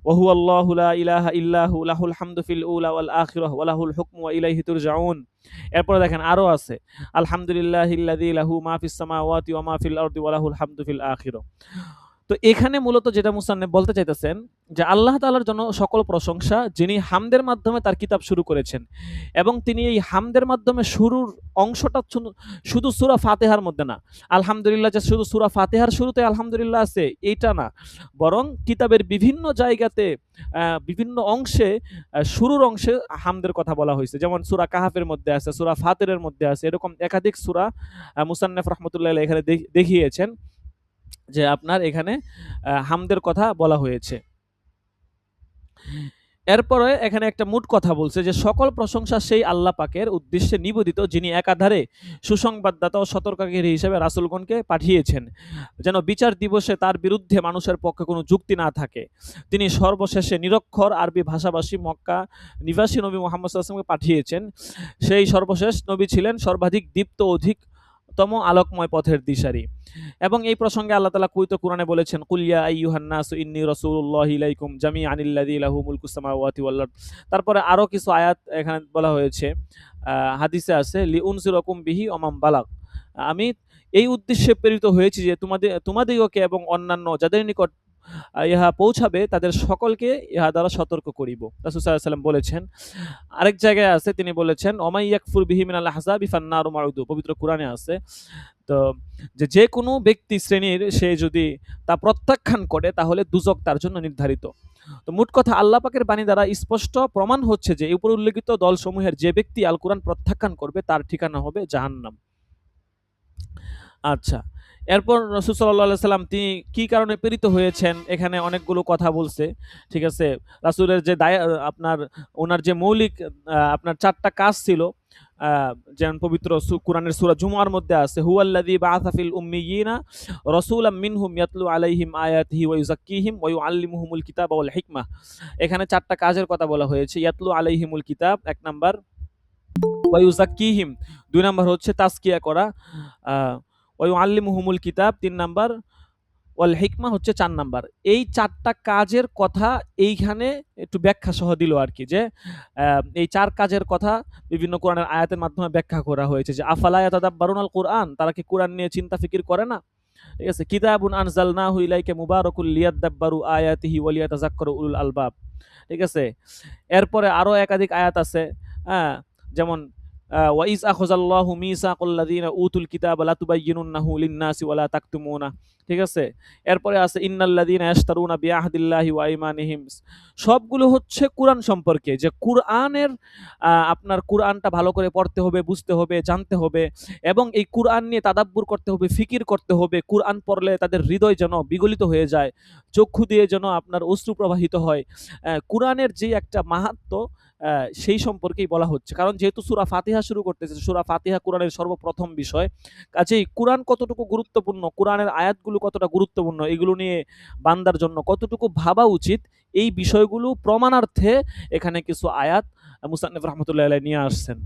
ওয়া হুয়াল্লাহু লা ইলাহা ইল্লা হু লাহুল হামদু ফিল উলা ওয়াল আখিরাহ ওয়া লাহুল হুকমু ওয়া ইলাইহি তুরজাউন। এরপরে দেখেন আরো আছে, আলহামদুলিল্লাহিল্লাযী লাহু মা ফিস সামাওয়াতি ওয়া মা ফিল আরদি ওয়া লাহুল হামদু ফিল আখিরাহ। তো এখানে মূলত যেটা মুসান্নেফ বলতে চাইতেছেন যে আল্লাহ তাআলার জন্য সকল প্রশংসা, যিনি হামদের মাধ্যমে তার কিতাব শুরু করেছেন, এবং তিনি এই হামদের মাধ্যমে শুরুর অংশটা শুধু সূরা ফাতিহার মধ্যে না। আলহামদুলিল্লাহ যে শুধু সূরা ফাতিহার শুরুতে আলহামদুলিল্লাহ আছে এইটা না, বরং কিতাবের বিভিন্ন জায়গাতে বিভিন্ন অংশে শুরুর অংশে হামদের কথা বলা হয়েছে। যেমন সূরা কাহাফের মধ্যে আছে, সূরা ফাতিরের মধ্যে আছে, এরকম একাধিক সূরা মুসান্নেফ রাহমাতুল্লাহি আলাইহি এখানে দেখিয়েছেন যে আপনার এখানে হামদের কথা বলা হয়েছে। এরপরে এখানে একটা মূল কথা বলছে যে সকল প্রশংসা সেই আল্লাহ পাকের উদ্দেশ্যে নিবেদিত, যিনি একাধারে সুসংবাদদাতা ও সতর্ককারী হিসেবে রাসূলগণকে পাঠিয়েছেন, যেন বিচার দিবসে তার বিরুদ্ধে মানুষের পক্ষে কোনো যুক্তি না থাকে। তিনি সর্বশেষে নিরক্ষর আরবি ভাষাভাষী মক্কা নিবাসী নবী মুহাম্মদ সাল্লাল্লাহু আলাইহি ওয়াসাল্লামকে পাঠিয়েছেন। সেই সর্বশেষ নবী ছিলেন সর্বাধিক দীপ্ত অধিকতম আলোকময় পথের দিশারি। এবং এই প্রসঙ্গে আল্লাহ তাআলা পবিত্র কোরআনে বলেছেন, কুল ইয়া আইয়ুহান নাসু ইন্নী রাসূলুল্লাহি ইলাইকুম জামিআন আল্লাযী লাহু মুলকুস সামাওয়াতি ওয়াল আরদ। তারপরে আরো কিছু আয়াত এখানে বলা হয়েছে, হাদিসে আছে লিউনজিরাকুম বিহি ওয়া মান বালাগ। আমি এই উদ্দেশ্যে প্রেরিত হয়েছি যে তোমাদিগকে এবং অন্যান্য যাদের নিকট ইহা পৌঁছাবে তাদের সকলকে ইহা দ্বারা সতর্ক করিব। রাসূল সাল্লাল্লাহু আলাইহি ওয়াসাল্লাম বলেছেন। আরেক জায়গায় আছে, তিনি বলেছেন ওমাই ইয়াকফুর বিহি মিনাল আহজাবি ফান্নারু মাউদু, পবিত্র কোরআনে আছে। তো যে কোনো ব্যক্তি শ্রেণীর সে যদি তা প্রত্যাখ্যান করে তাহলে দুজক তার জন্য নির্ধারিত। তো মোট কথা আল্লাহ পাকের বাণী দ্বারা স্পষ্ট প্রমাণ হচ্ছে যে উপর উল্লেখিত দলসমূহের যে ব্যক্তি আল কোরআন প্রত্যাখ্যান করবে তার ঠিকানা হবে জাহান্নাম। আচ্ছা, এরপর রাসূল সাল্লাল্লাহু আলাইহি সাল্লাম তিনি কি কারণে প্রেরিত হয়েছেন এখানে অনেকগুলো কথা বলছে। ঠিক আছে, রাসূলের যে আপনার ওনার যে মৌলিক আপনার 4টা কাজ ছিল, যেমন পবিত্র কোরআনের সূরা জুমআর মধ্যে আছে হুয়াল্লাযী বাআসা ফিল উম্মিয়িনা রাসূলাম মিনহুম ইয়াতলু আলাইহিম আয়াতিহি ওয়া ইউযাক্কিহিম ওয়া ইউআল্লিমুহুমুল কিতাবা ওয়াল হিকমাহ। এখানে 4টা কাজের কথা বলা হয়েছে। ইয়াতলু আলাইহিমুল কিতাব 1 নাম্বার, ওয়া ইউযাক্কিহিম 2 নাম্বার হচ্ছে তাজকিয়া করা, ওয়া ইউআল্লিমুহুমুল কিতাব 3 নাম্বার, ওয়াল হিকমা হচ্ছে 4 নাম্বার। এই 4টা কাজের কথা এইখানে একটু ব্যাখ্যা সহ দিল আর কি, যে এই 4 কাজের কথা বিভিন্ন কোরআনের আয়াতের মাধ্যমে ব্যাখ্যা করা হয়েছে যে আফালা ইয়াতাদাব্বারুনাল কোরআন, তারা কি কোরআন নিয়ে চিন্তা ফিকির করে না। ঠিক আছে, কিতাবুন আনজালনাহু ইলাইকা মুবারাকুল লিয়াদাব্বারু আয়াতিহি ওয়া লিয়াতাযাক্কারু উলুল আলবাব। ঠিক আছে, এরপরে আরো একাধিক আয়াত আছে, হ্যাঁ, যেমন ওয়া ইজ আখাযাল্লাহু মিসাকাল্লাযীনা উতুল কিতাবা লাতুবায়্যিনুন্নাহু লিন-নাসি ওয়া লা তাকতুমুনা। ঠিক আছে, এরপরে আছে ইন্নাল্লাযীনা ইয়াশতারুনা বিআহদিল্লাহি ওয়া আইমানিহিম। সবগুলো হচ্ছে কোরআন সম্পর্কে, যে কোরআনের আপনার কোরআনটা ভালো করে পড়তে হবে, বুঝতে হবে, জানতে হবে এবং এই কোরআন নিয়ে তাদাব্বুর করতে হবে, ফিকির করতে হবে। কোরআন পড়লে তাদের হৃদয় যেন বিগলিত হয়ে যায়, চক্ষু দিয়ে যেন আপনার অশ্রু প্রবাহিত হয়। কোরআনের যে একটা মাহাত্ম্য সেই সম্পর্কেই বলা হচ্ছে। কারণ যেহেতু সূরা ফাতিহা শুরু করতেছে, সূরা ফাতিহা কোরআনের সর্বপ্রথম বিষয়, কাজেই কোরআন কতটুকু গুরুত্বপূর্ণ, কোরআনের আয়াতগুলো কতটা গুরুত্বপূর্ণ, এগুলো নিয়ে বান্দার জন্য কতটুকু ভাবা উচিত, এই বিষয়গুলো প্রমাণার্থে এখানে কিছু আয়াত মুসান্নিফ রাহমাতুল্লাহি আলাইহি নিয়ে আসছেন।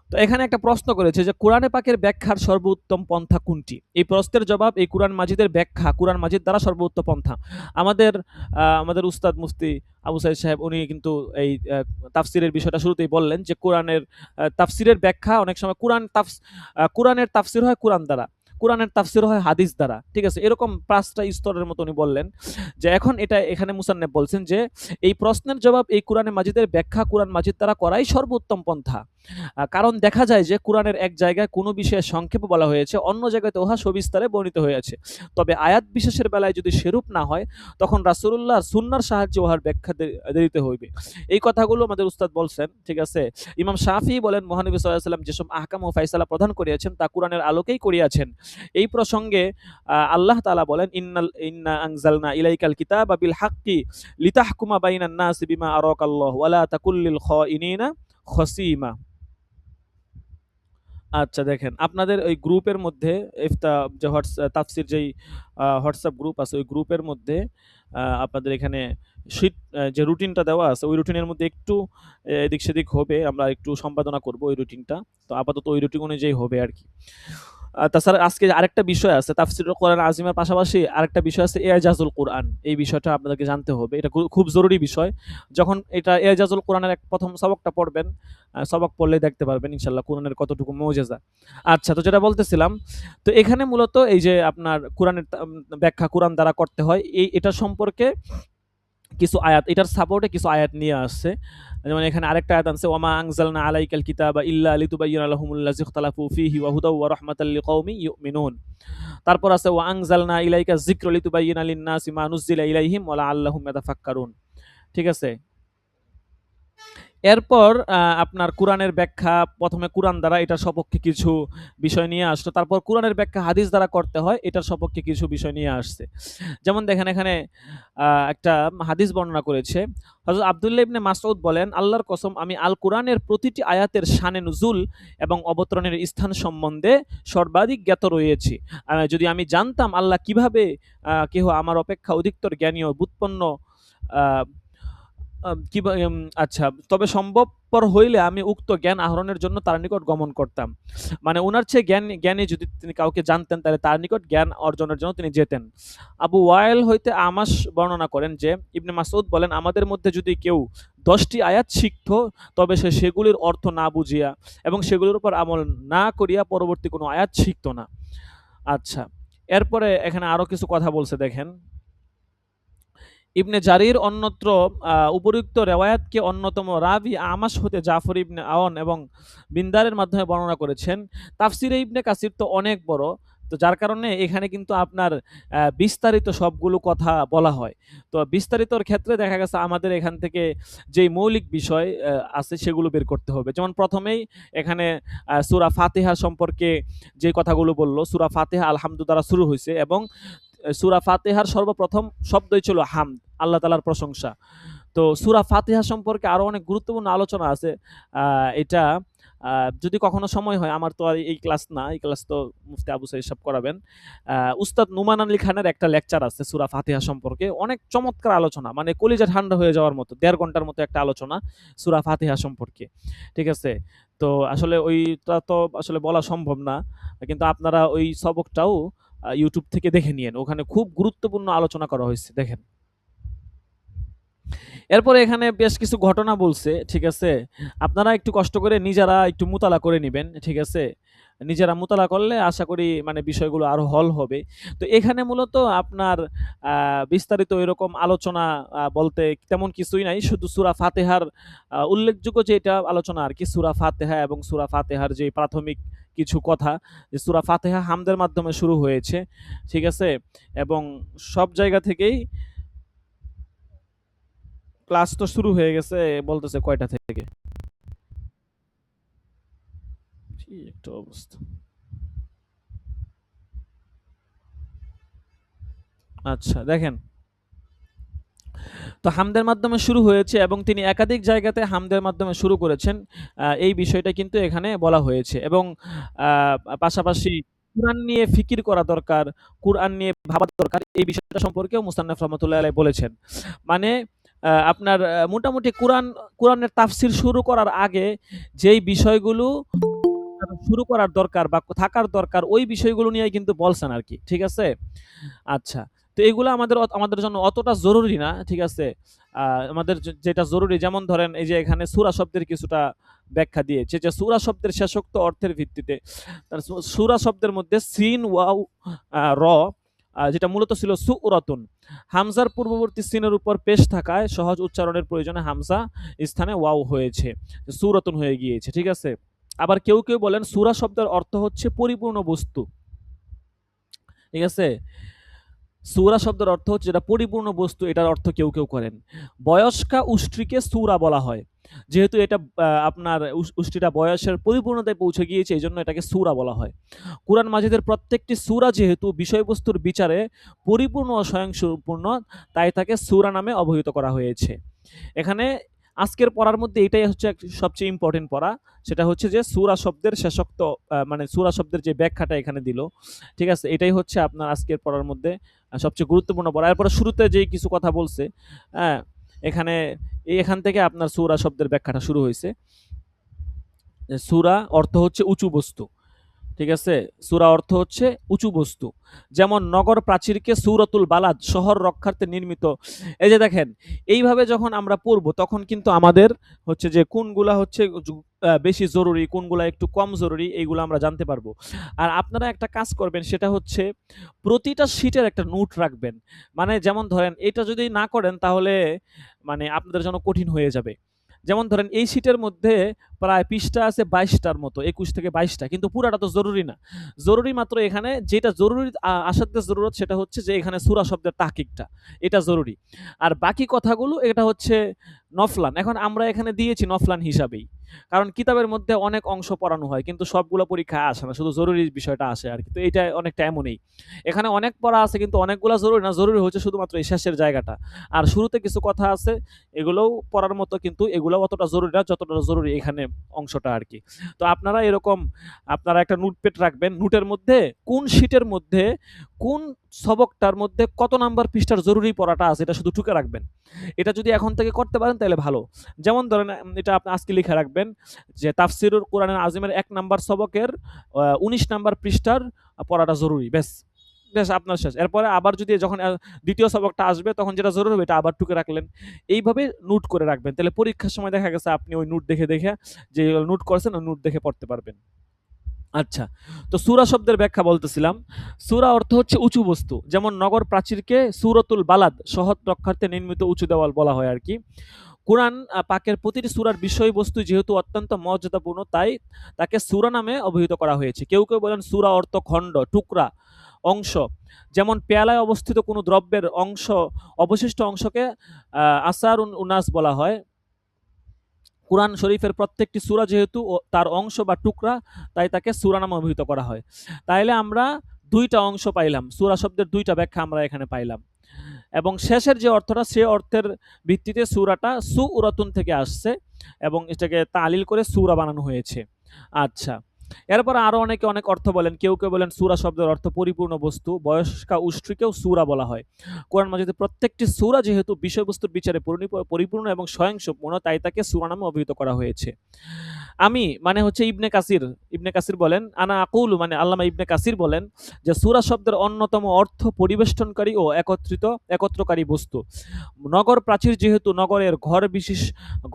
তো এখানে একটা প্রশ্ন করেছে যে কোরআনে পাকের ব্যাখ্যার সর্বোত্তম পন্থা কোনটি। এই প্রশ্নের জবাব, এই কোরআন মাজিদের ব্যাখ্যা কোরআন মাজিদ দ্বারা সর্বোত্তম পন্থা। আমাদের উস্তাদ মুফতি আবু সাঈদ সাহেব উনি কিন্তু এই তাফসিরের বিষয়টা শুরুতেই বললেন যে কোরআনের তাফসিরের ব্যাখ্যা অনেক সময় কোরআনের তাফসির হয় কোরআন দ্বারা, কোরআনের তাফসির হয় হাদিস দ্বারা। ঠিক আছে, এরকম 5টা স্তরের মতো উনি বললেন। যে এখন এটা এখানে মুসান্নিফ বলছেন যে এই প্রশ্নের জবাব এই কোরআনে মাজিদের ব্যাখ্যা কোরআন মাজিদ দ্বারা করাই সর্বোত্তম পন্থা। কারণ দেখা যায় যে কোরআনের এক জায়গায় কোনো বিষয়ে সংক্ষেপে বলা হয়েছে, অন্য জায়গাতে উহা সবিস্তারে বর্ণিত হয়েছে। তবে আয়াত বিশেষের বেলায় যদি সেরূপ না হয় তখন রাসূলুল্লাহর সুন্নাহর সাহায্যে উহার ব্যাখ্যা দিতে হইবে। এই কথাগুলো আমাদের উস্তাদ বলছেন। ঠিক আছে, ইমাম শাফিঈ বলেন মহানবী সাল্লাল্লাহু আলাইহি ওয়াসাল্লাম যেসব আহকাম ও ফায়সালা প্রদান করিয়াছেন তা কোরআনের আলোকেই করিয়াছেন। এই প্রসঙ্গে আল্লাহ তাআলা বলেন ইন্না আনজালনা ইলাইকাল কিতাবা বিল হাক্কি লিতাহকুমা বাইনান নাসি বিমা আরাকাল্লাহু ওয়া লা তাকুল লিল খাইনিনা খসিমা। আচ্ছা, দেখেন আপনাদের ওই গ্রুপের মধ্যে যে তাফসির যেই হোয়াটসঅ্যাপ গ্রুপ আছে ওই গ্রুপের মধ্যে আপনাদের এখানে শীট যে রুটিনটা দেওয়া আছে ওই রুটিনের মধ্যে একটু এদিক সেদিক হবে, আমরা একটু সম্পাদনা করব ওই রুটিনটা। তো আপাতত ওই রুটিন অনুযায়ী হবে আর কি। তাছাড়া আজকে আরেকটা বিষয় আছে, তাফসিরুল কোরআন আজিমের পাশাপাশি আরেকটা বিষয় আছে এজাজুল কোরআন। এই বিষয়টা আপনাদেরকে জানতে হবে, এটা খুব জরুরি বিষয়। যখন এটা এজাজুল কোরআনের প্রথম সবকটা পড়বেন, সবক পড়লে দেখতে পারবেন ইনশাআল্লাহ কোরআনের কতটুকু মুজিজা। আচ্ছা, তো যেটা বলতেছিলাম, তো এখানে মূলত এই যে আপনার কোরআনের ব্যাখ্যা কোরআন দ্বারা করতে হয়, এটা সম্পর্কে কিছু আয়াত, এটার সাপোর্টে কিছু আয়াত নিয়ে আসছে। যেমন এখানে আরেকটা আয়াত আছে ওয়ামা আনজালনা আলাইকাল কিতাবা ইল্লা লিতুবায়্যিনা লাহুমুল্লাযী ইখতালাফু ফীহি ওয়া হুদাও ওয়া রাহমাতাল লিকাওমিন ইউমিনুন। তারপর আছে ওয়া আনজালনা ইলাইকা যিকরা লিতুবায়্যিনা লিন-নাসি মা নুযিলা ইলাইহিম ওয়া লাআল্লাহুম ইয়াতাফাক্কারুন। ঠিক আছে, এরপর আপনার কোরআনের ব্যাখ্যা প্রথমে কোরআন দ্বারা এটার সপক্ষে কিছু বিষয় নিয়ে আসলো, তারপর কোরআনের ব্যাখ্যা হাদিস দ্বারা করতে হয় এটার সপক্ষে কিছু বিষয় নিয়ে আসছে। যেমন দেখেন এখানে একটা হাদিস বর্ণনা করেছে। হযরত আব্দুল্লাহ ইবনে মাসউদ বলেন, আল্লাহর কসম আমি আল কোরআনের প্রতিটি আয়াতের শানে নুজুল এবং অবতরণের স্থান সম্বন্ধে সর্বাধিক জ্ঞাত রয়েছি। যদি আমি জানতাম আল্লাহ কিভাবে কেহ আমার অপেক্ষা অধিকতর জ্ঞানী ও ব্যুৎপন্ন আহ আচ্ছা, তবে সম্ভবপর হইলে আমি উক্ত জ্ঞান আহরণের জন্য তার নিকট গমন করতাম। মানে উনার চেয়ে জ্ঞানী যদি তিনি কাউকে জানতেন তাহলে তার নিকট জ্ঞান অর্জনের জন্য তিনি যেতেন। আবু ওয়াইল হইতে আমাশ বর্ণনা করেন যে ইবনে মাসউদ বলেন, আমাদের মধ্যে যদি কেউ 10টি আয়াত শিখত তবে সে সেগুলির অর্থ না বুঝিয়া এবং সেগুলির উপর আমল না করিয়া পরবর্তী কোনো আয়াত শিখত না। আচ্ছা, এরপরে এখানে আরো কিছু কথা বলছে দেখেন। ইবনে জারির অন্যত্র উপরিউক্ত রেওয়ায়াতকে অন্যতম রাবি আমাশ হতে জাফর ইবনে আওন এবং বিন্দারের মাধ্যমে বর্ণনা করেছেন। তাফসিরে ইবনে কাসির তো অনেক বড়, তো যার কারণে এখানে কিন্তু আপনার বিস্তারিত সবগুলো কথা বলা হয়। তো বিস্তারিতর ক্ষেত্রে দেখা গেছে আমাদের এখান থেকে যেই মৌলিক বিষয় আছে সেগুলো বের করতে হবে। যেমন প্রথমেই এখানে সূরা ফাতিহা সম্পর্কে যে কথাগুলো বলল, সূরা ফাতিহা আলহামদু দ্বারা শুরু হয়েছে এবং সূরা ফাতিহার সর্বপ্রথম শব্দই ছিল হামদ, আল্লাহ তাআলার প্রশংসা। তো সূরা ফাতিহা সম্পর্কে আরো অনেক গুরুত্বপূর্ণ আলোচনা আছে। এটা যদি কখনো সময় হয়, আমার তো আর এই ক্লাস না, এই ক্লাস তো মুফতি আবু সাঈদ সাহেব করাবেন। উস্তাদ নুমান আলী খানের একটা লেকচার আছে সূরা ফাতিহা সম্পর্কে, অনেক চমৎকার আলোচনা, মানে কলিজা ঠান্ডা হয়ে যাওয়ার মতো 1.5 ঘন্টার মতো একটা আলোচনা সূরা ফাতিহা সম্পর্কে। ঠিক আছে? তো আসলে ওইটা তো আসলে বলা সম্ভব না, কিন্তু আপনারা ওই সবকটাও ইউটিউব থেকে দেখে নিয়েন, ওখানে খুব গুরুত্বপূর্ণ আলোচনা করা হয়েছে দেখেন। এরপরে এখানে বেশ কিছু ঘটনা বলছে, ঠিক আছে? আপনারা একটু কষ্ট করে নিজেরা একটু মুতালা করে নিবেন, ঠিক আছে? নিজেরা মুতালা করলে আশা করি মানে বিষয়গুলো আরো হল হবে। তো এখানে মূলত আপনার বিস্তারিত এরকম আলোচনা বলতে তেমন কিছুই নাই। শুধু সূরা ফাতিহার উল্লেখযোগ্য যেটা আলোচনা আরকি, সূরা ফাতিহা এবং সূরা ফাতিহার যে প্রাথমিক কিছু কথা, যে সূরা ফাতিহা হামদের মাধ্যমে শুরু হয়েছে, ঠিক আছে? এবং সব জায়গা থেকেই ক্লাস তো শুরু হয়ে গেছে, বলতেছে কয়টা থেকে। কি একটা অবস্থা। আচ্ছা দেখেন, তো হামদের মাধ্যমে শুরু হয়েছে এবং তিনি একাধিক জায়গাতে হামদের মাধ্যমে শুরু করেছেন, এই বিষয়টা কিন্তু এখানে বলা হয়েছে। এবং পাশাপাশি কুরআন নিয়ে ফিকির করা দরকার, কুরআন নিয়ে ভাবা দরকার, এই বিষয়টা সম্পর্কেও মুসান্নাফ রহমাতুল্লাহ আলাইহি বলেছেন। মানে আপনার মোটামুটি কোরআনের তাফসির শুরু করার আগে যেই বিষয়গুলো শুরু করার দরকার বা থাকার দরকার ওই বিষয়গুলো নিয়েই কিন্তু বলছেন আরকি। ঠিক আছে? আচ্ছা। তো এগুলা আমাদের জন্য অতটা জরুরি না। ঠিক আছে? আমাদের যেটা জরুরি, যেমন ধরেন এই যে এখানে সূরা শব্দের কিছুটা ব্যাখ্যা দিয়েছে, যে সূরা শব্দের শেষোক্ত অর্থের ভিত্তিতে তার সূরা শব্দের মধ্যে সিন, ওয়াও, র যেটা মূলত ছিল সুরাতুন, হামজার পূর্ববর্তী সিনের উপর পেশ থাকায় সহজ উচ্চারণের প্রয়োজনে হামজা স্থানে ওয়াও হয়েছে, সুরাতুন হয়ে গিয়েছে। ঠিক আছে? আবার কেউ বলেন সূরা শব্দের অর্থ হচ্ছে পরিপূর্ণ বস্তু। ঠিক আছে? সূরা শব্দের অর্থ হচ্ছে যেটা পরিপূর্ণ বস্তু, এটার অর্থ কেউ করেন। বয়স্কা উষ্ট্রীকে সূরা বলা হয়। যেহেতু এটা আপনার উষ্ট্রীটা বয়সের পরিপূর্ণতায় পৌঁছে গিয়েছে, এইজন্য এটাকে সূরা বলা হয়। কুরআন মাজিদের প্রত্যেকটি সূরা যেহেতু বিষয়বস্তুর বিচারে পরিপূর্ণ ও স্বয়ংসম্পূর্ণ, তাই তাকে সূরা নামে অভিহিত করা হয়েছে। এখানে আজকের পড়ার মধ্যে এটাই হচ্ছে সবচেয়ে ইম্পর্টেন্ট পড়া, সেটা হচ্ছে যে সূরা শব্দের শেষোক্ত মানে সূরা শব্দের যে ব্যাখ্যাটা এখানে দিল, ঠিক আছে? এটাই হচ্ছে আপনার আজকের পড়ার মধ্যে সবচেয়ে গুরুত্বপূর্ণ পড়া। এরপরে শুরুতে যেই কিছু কথা বলছে, হ্যাঁ, এখানে এখান থেকে আপনার সূরা শব্দের ব্যাখ্যাটা শুরু হয়েছে। সূরা অর্থ হচ্ছে উঁচু বস্তু। ঠিক আছে? সূরা অর্থ হচ্ছে উঁচু বস্তু। যেমন নগর প্রাচীরকে সূরাতুল বালাদ, শহর রক্ষার্থে নির্মিত। এই যে দেখেন, এইভাবে যখন আমরা পড়ব তখন কিন্তু আমাদের হচ্ছে যে কোনগুলা হচ্ছে বেশি জরুরি, কোনগুলা একটু কম জরুরি, এইগুলো আমরা জানতে পারবো। আর আপনারা একটা কাজ করবেন, সেটা হচ্ছে প্রতিটা শীটের একটা নোট রাখবেন। মানে যেমন ধরেন এটা যদি না করেন তাহলে মানে আপনাদের জন্য কঠিন হয়ে যাবে। যেমন ধরেন এই শীটের মধ্যে প্রায় পৃষ্ঠা আছে 22টার মতো, 21 থেকে 22টা, কিন্তু পুরাটা তো জরুরি না। জরুরি মাত্র এখানে যেটা জরুরি, আসাধ্যের জরুরত, সেটা হচ্ছে যে এখানে সূরা শব্দের তাহকিকটা, এটা জরুরি। আর বাকি কথাগুলো এটা হচ্ছে নফলান। এখন আমরা এখানে দিয়েছি নফলান হিসাবেই, কারণ কিতাবের মধ্যে অনেক অংশ পড়ানো হয় কিন্তু সবগুলো পরীক্ষায় আসে না, শুধু জরুরি বিষয়টা আসে আর কি। তো এইটা অনেকটা এমনই, এখানে অনেক পড়া আছে কিন্তু অনেকগুলো জরুরি না, জরুরি হচ্ছে শুধুমাত্র এই শেষের জায়গাটা। আর শুরুতে কিছু কথা আছে, এগুলোও পড়ার মতো, কিন্তু এগুলো অতটা জরুরি না যতটা জরুরি এখানে অংশটা আর কি। তো আপনারা এরকম আপনারা একটা নোটপ্যাড রাখবেন, নোটের মধ্যে কোন শীটের মধ্যে কোন সবকটার মধ্যে কত নাম্বার পৃষ্ঠার জরুরি পড়াটা আছে এটা শুধু টুকে রাখবেন। এটা যদি এখন থেকে করতে পারেন তাহলে ভালো। যেমন ধরেন এটা আপনি আজকে লিখে রাখবেন যে তাফসিরুল কোরআনুল আযীমের ১ নাম্বার সবকের ১৯ নাম্বার পৃষ্ঠার পড়াটা জরুরি, ব্যাস ব্যাস আপনার শেষ। এরপরে আবার যদি যখন দ্বিতীয় সবকটা আসবে তখন যেটা জরুরি হবে এটা আবার টুকে রাখলেন। এইভাবে নোট করে রাখবেন, তাহলে পরীক্ষার সময় দেখা গেছে আপনি ওই নোট দেখে দেখে যে নোট করছেন ওই নোট দেখে পড়তে পারবেন। আচ্ছা, তো সূরা শব্দের ব্যাখ্যা বলতেছিলাম। সূরা অর্থ হচ্ছে উঁচু বস্তু, যেমন নগর প্রাচীরকে সূরাতুল বালাদ, শহর রক্ষার্থে নির্মিত উঁচু দেওয়াল বলা হয় আর কি। কোরআন পাকের প্রতিটি সূরার বিষয়বস্তু যেহেতু অত্যন্ত মর্যাদাপূর্ণ, তাই তাকে সূরা নামে অভিহিত করা হয়েছে। কেউ কেউ বলেন সূরা অর্থ খণ্ড, টুকরা, অংশ। যেমন পেয়ালায় অবস্থিত কোনো দ্রব্যের অংশ, অবশিষ্ট অংশকে আসারুন উনাস বলা হয়। কোরআন শরীফের প্রত্যেকটি সূরা যেহেতু তার অংশ বা টুকরা, তাই তাকে সূরা নামে অভিহিত করা হয়। তাইলে আমরা দুইটা অংশ পাইলাম, সূরা শব্দের দুইটা ব্যাখ্যা আমরা এখানে পাইলাম। এবং শেষের যে অর্থটা, সে অর্থের ভিত্তিতে সূরাটা সুউরাতুন থেকে আসছে এবং এটাকে তালিল করে সূরা বানানো হয়েছে। আচ্ছা, এরপর আরো অনেকে অনেক অর্থ বলেন। কেউ কেউ বলেন সূরা শব্দের অর্থ পরিপূর্ণ বস্তু, বয়স্কা উষ্ট্রীকেও সূরা বলা হয়। কোরআন মাজিদের প্রত্যেকটি সূরা যেহেতু বিষয়বস্তুর বিচারে পরিপূর্ণ এবং স্বয়ংসম্পূর্ণ, তাই তাকে সূরা নামে অভিহিত করা হয়েছে। আমি মানে হচ্ছে ইবনে কাসির বলেন, আনা আকুলু মানে আল্লামা ইবনে কাসির বলেন যে সূরা শব্দের অন্যতম অর্থ পরিবেষ্টনকারী ও একত্রকারী বস্তু। নগর প্রাচীর যেহেতু নগরের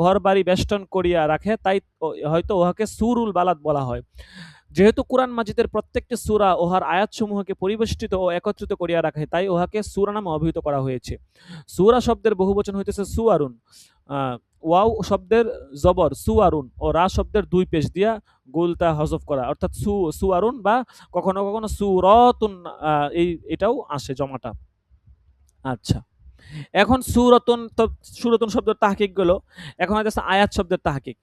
ঘর বাড়ি বেষ্টন করিয়া রাখে, তাই হয়তো উহাকে সূরুল বালাদ বলা হয়। যেহেতু কোরআন মাজিদের প্রত্যেকটি সূরা ওহার আয়াতসমূহকে পরিবেষ্টিত ও একত্রিত করিয়া রাখে, তাই উহাকে সূরা নামে অভিহিত করা হয়েছে। সূরা শব্দের বহুবচন হইতেছে সুয়ারুন। ওয়াও শব্দের জবর সুয়ারুন ও রা শব্দের ২ পেশ দিয়া গোলতা হজফ করা, অর্থাৎ সুয়ারুন বা কখনো কখনো সুরতুন, এটাও আসে জমাটা। আচ্ছা, এখন সুরতুন শব্দের তাহকিক গেল। এখন হচ্ছে আয়াত শব্দের তাহকিক।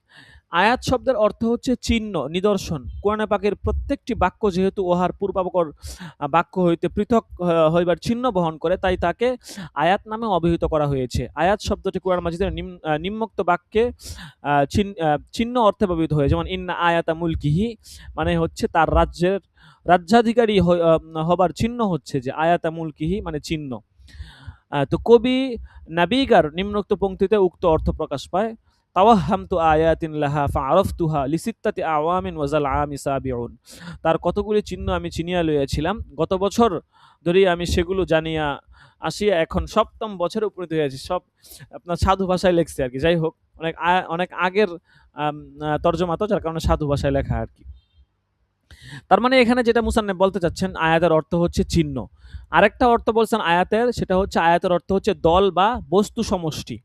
আয়াত শব্দের অর্থ হচ্ছে চিহ্ন, নিদর্শন। কোরআনে পাকের প্রত্যেকটি বাক্য যেহেতু ওহার পূর্বাপর বাক্য হইতে পৃথক হইবার চিহ্ন বহন করে, তাই তাকে আয়াত নামে অভিহিত করা হয়েছে। আয়াত শব্দটি কোরআন মাজিদের নিম্নোক্ত বাক্যে চিহ্ন অর্থে ব্যবহৃত হয়, যেমন ইন্না আয়াতা মুলকিহি মানে হচ্ছে তার রাজ্যাধিকারী হবার চিহ্ন হচ্ছে যে আয়াতা মুলকিহি মানে চিহ্ন। তো কবি নাবিগার নিম্নোক্ত পংক্তিতে উক্ত অর্থ প্রকাশ পায়। তাওয়াহামতু আয়াতিন লাহা ফাআরাফতুহা লিসিত্তাতি আওয়ামিন ওয়াজাল আমি সাবিউন। তার কতগুলি চিহ্ন আমি চিনিয়া লইয়াছিলাম, গত বছর ধরেই আমি সেগুলো জানিয়া আসিয়া এখন ৭ম বছরে উপনীত হয়েছি। সব আপনার সাধু ভাষায় লেখছে আর কি। যাই হোক, অনেক আগের তর্জমা তো, যার কারণে সাধু ভাষায় লেখা আর কি। তার মানে এখানে যেটা মুসান্নেফ বলতে চাচ্ছেন, আয়াতের অর্থ হচ্ছে চিহ্ন। আরেকটা অর্থ বলছেন আয়াতের, সেটা হচ্ছে আয়াতের অর্থ হচ্ছে দল বা বস্তু সমষ্টি।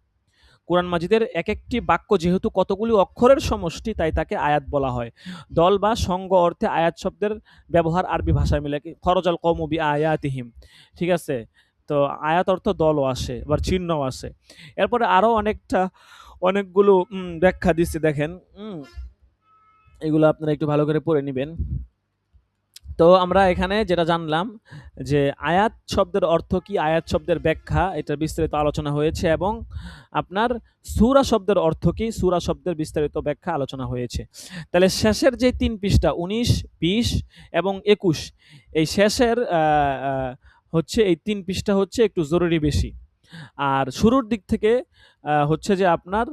কোরআন মাজিদের এক একটি বাক্য যেহেতু কতগুলি অক্ষরের সমষ্টি, তাই তাকে আয়াত বলা হয়। দল বা সঙ্গ অর্থে আয়াত শব্দের ব্যবহার আরবি ভাষায় মিলে খরজাল কওমু বিআয়াতিহিম, ঠিক আছে। তো আয়াত অর্থ দলও আসে, আবার চিহ্নও আসে। এরপরে আরো অনেকগুলো ব্যাখ্যা দিচ্ছে, দেখেন এগুলো আপনারা একটু ভালো করে পড়ে নেবেন। তো আমরা এখানে যেটা জানলাম যে আয়াত শব্দের অর্থ কি, আয়াত শব্দের ব্যাখ্যা, এটা বিস্তারিত আলোচনা হয়েছে, এবং আপনার সূরা শব্দের অর্থ কি, সূরা শব্দের বিস্তারিত ব্যাখ্যা আলোচনা হয়েছে। তাহলে শেষের যে ৩ পৃষ্ঠা ১৯, ২০ এবং ২১, এই শেষের হচ্ছে এই ৩ পৃষ্ঠা হচ্ছে একটু জরুরি বেশি। আর শুরুর দিক থেকে হচ্ছে যে আপনার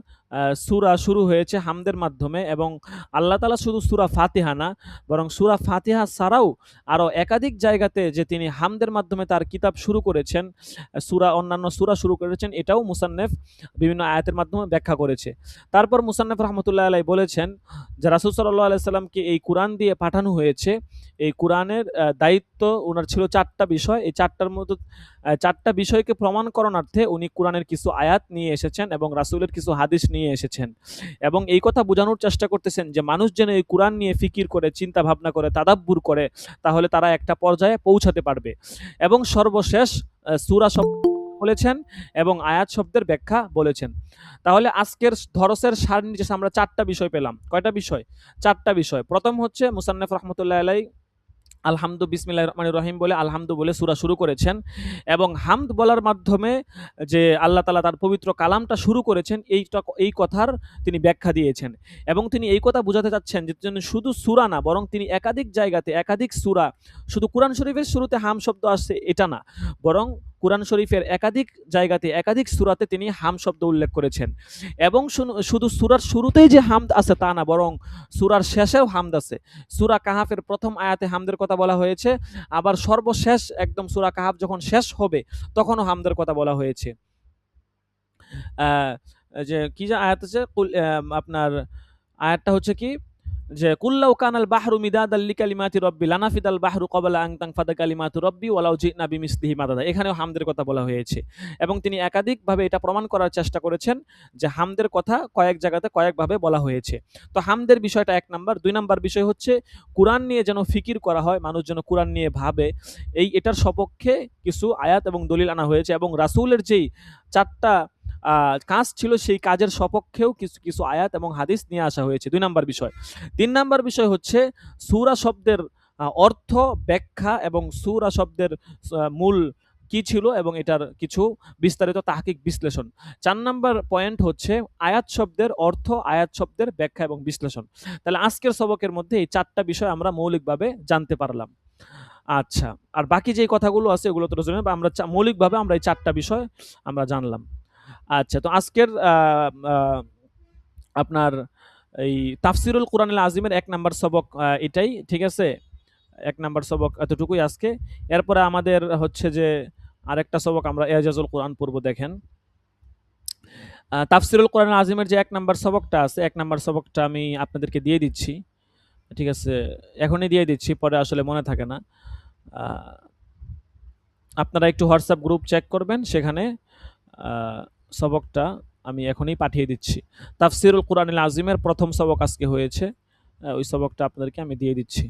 সূরা শুরু হয়েছে হামদের মাধ্যমে, এবং আল্লাহ তাআলা শুধু সূরা ফাতিহা না, বরং সূরা ফাতিহা ছাড়াও আরও একাধিক জায়গাতে যে তিনি হামদের মাধ্যমে তার কিতাব শুরু করেছেন, অন্যান্য সূরা শুরু করেছেন, এটাও মুসান্নেফ বিভিন্ন আয়াতের মাধ্যমে ব্যাখ্যা করেছে। তারপর মুসান্নেফ রাহমাতুল্লাহ আলাইহি বলেছেন যে রাসূল সাল্লাল্লাহু আলাইহি সাল্লামকে এই কুরআন দিয়ে পাঠানো হয়েছে। এই কুরআনের দায়িত্ব ওনার ছিল ৪টা বিষয়। এই ৪টার মধ্যে ৪টা বিষয়কে প্রমাণ করণার্থে উনি কুরআনের কিছু আয়াত নিয়ে এসেছেন। এসেছেন এবং রাসূলের কিছু হাদিস নিয়ে এসেছেন এবং এই কথা বোঝানোর চেষ্টা করতেছেন যে মানুষ যেন এই কোরআন নিয়ে ফিকির করে, চিন্তা ভাবনা করে, তাদাব্বুর করে, তাহলে তারা একটা পর্যায়ে পৌঁছাতে পারবে। এবং সর্বশেষ সূরা শব্দ বলেছেন এবং আয়াত শব্দের ব্যাখ্যা বলেছেন। তাহলে আজকের ধরসের সারণীতে আমরা 4টা বিষয় পেলাম। কয়টা বিষয়? 4টা বিষয়। প্রথম হচ্ছে মুসান্নিফ রাহমাতুল্লাহি আলাইহি আলহামদু বিসমিল্লাহির রহমানির রহিম বলে আলহামদু বলে সূরা শুরু করেছেন এবং হামদ বলার মাধ্যমে যে আল্লাহ তাআলা তার পবিত্র কালামটা শুরু করেছেন এই কথার তিনি ব্যাখ্যা দিয়েছেন এবং তিনি এই কথা বোঝাতে চাচ্ছেন যে তিনি শুধু সূরা না বরং তিনি একাধিক জায়গাতে একাধিক সূরা, শুধু কোরআন শরীফের শুরুতে হাম শব্দ আসছে এটা না, বরং কোরআন শরীফের একাধিক জায়গাতে একাধিক সূরাতে তিনি হাম শব্দ উল্লেখ করেছেন এবং শুধু সূরার শুরুতেই যে হামদ আছে তা না, বরং সূরার শেষেও হামদ আছে। সূরা কাহাফের প্রথম আয়াতে হামদের কথা বলা হয়েছে, আবার সর্বশেষ একদম সূরা কাহাফ যখন শেষ হবে তখনও হামদের কথা বলা হয়েছে। যে কি যে আয়াত আছে আপনার আয়াতটা হচ্ছে কি যে কুল্লাউ কানাল বাহরু মিদাদাল লিকালিমাতি রব্বি লানাফিদাল বাহরু ক্বাবলা আন তানফাদা কালিমাতু রব্বি ওয়ালাউ জিনা বিমিসলিহি মাদাদা। এখানেও হামদের কথা বলা হয়েছে এবং তিনি একাধিকভাবে এটা প্রমাণ করার চেষ্টা করেছেন যে হামদের কথা কয়েক জায়গাতে কয়েকভাবে বলা হয়েছে। তো হামদের বিষয়টা 1 নাম্বার। 2 নাম্বার বিষয় হচ্ছে কোরআন নিয়ে যেন ফিকির করা হয়, মানুষ যেন কোরআন নিয়ে ভাবে, এটার সপক্ষে কিছু আয়াত এবং দলিল আনা হয়েছে এবং রাসূলের যেই 4টা কাজ ছিল সেই কাজের সপক্ষেও কিছু কিছু আয়াত এবং হাদিস নিয়ে আসা হয়েছে। 2 নাম্বার বিষয়। 3 নাম্বার বিষয় হচ্ছে সূরা শব্দের অর্থ, ব্যাখ্যা এবং সূরা শব্দের মূল কি ছিল এবং এটার কিছু বিস্তারিত তাহকিক বিশ্লেষণ। 4 নাম্বার পয়েন্ট হচ্ছে আয়াত শব্দের অর্থ, আয়াত শব্দের ব্যাখ্যা এবং বিশ্লেষণ। তাহলে আজকের সবকের মধ্যে এই 4টা বিষয় আমরা মৌলিকভাবে জানতে পারলাম। আচ্ছা, আর বাকি যেই কথাগুলো আছে ওগুলো তো জানেন, বা আমরা মৌলিকভাবে আমরা এই 4টা বিষয় আমরা জানলাম। আচ্ছা, তো আজকের আপনার এই তাফসিরুল কোরআনুল আজিমের 1 নাম্বার সবক এটাই, ঠিক আছে? 1 নাম্বার সবক এতটুকুই আজকে। এরপরে আমাদের হচ্ছে যে আরেকটা সবক আমরা এজাজুল কোরআন পড়ব। দেখেন তাফসিরুল কোরআনুল আজিমের যে 1 নাম্বার সবকটা আছে, 1 নাম্বার সবকটা আমি আপনাদেরকে দিয়ে দিচ্ছি, ঠিক আছে? এখনই দিয়ে দিচ্ছি, পরে আসলে মনে থাকে না। আপনারা একটু হোয়াটসঅ্যাপ গ্রুপ চেক করবেন, সেখানে সবকটা আমি এখনই পাঠিয়ে দিচ্ছি। তাফসিরুল কোরআনুল আজিমের প্রথম সবক আজকে হয়েছে, ওই সবকটা আপনাদেরকে আমি দিয়ে দিচ্ছি।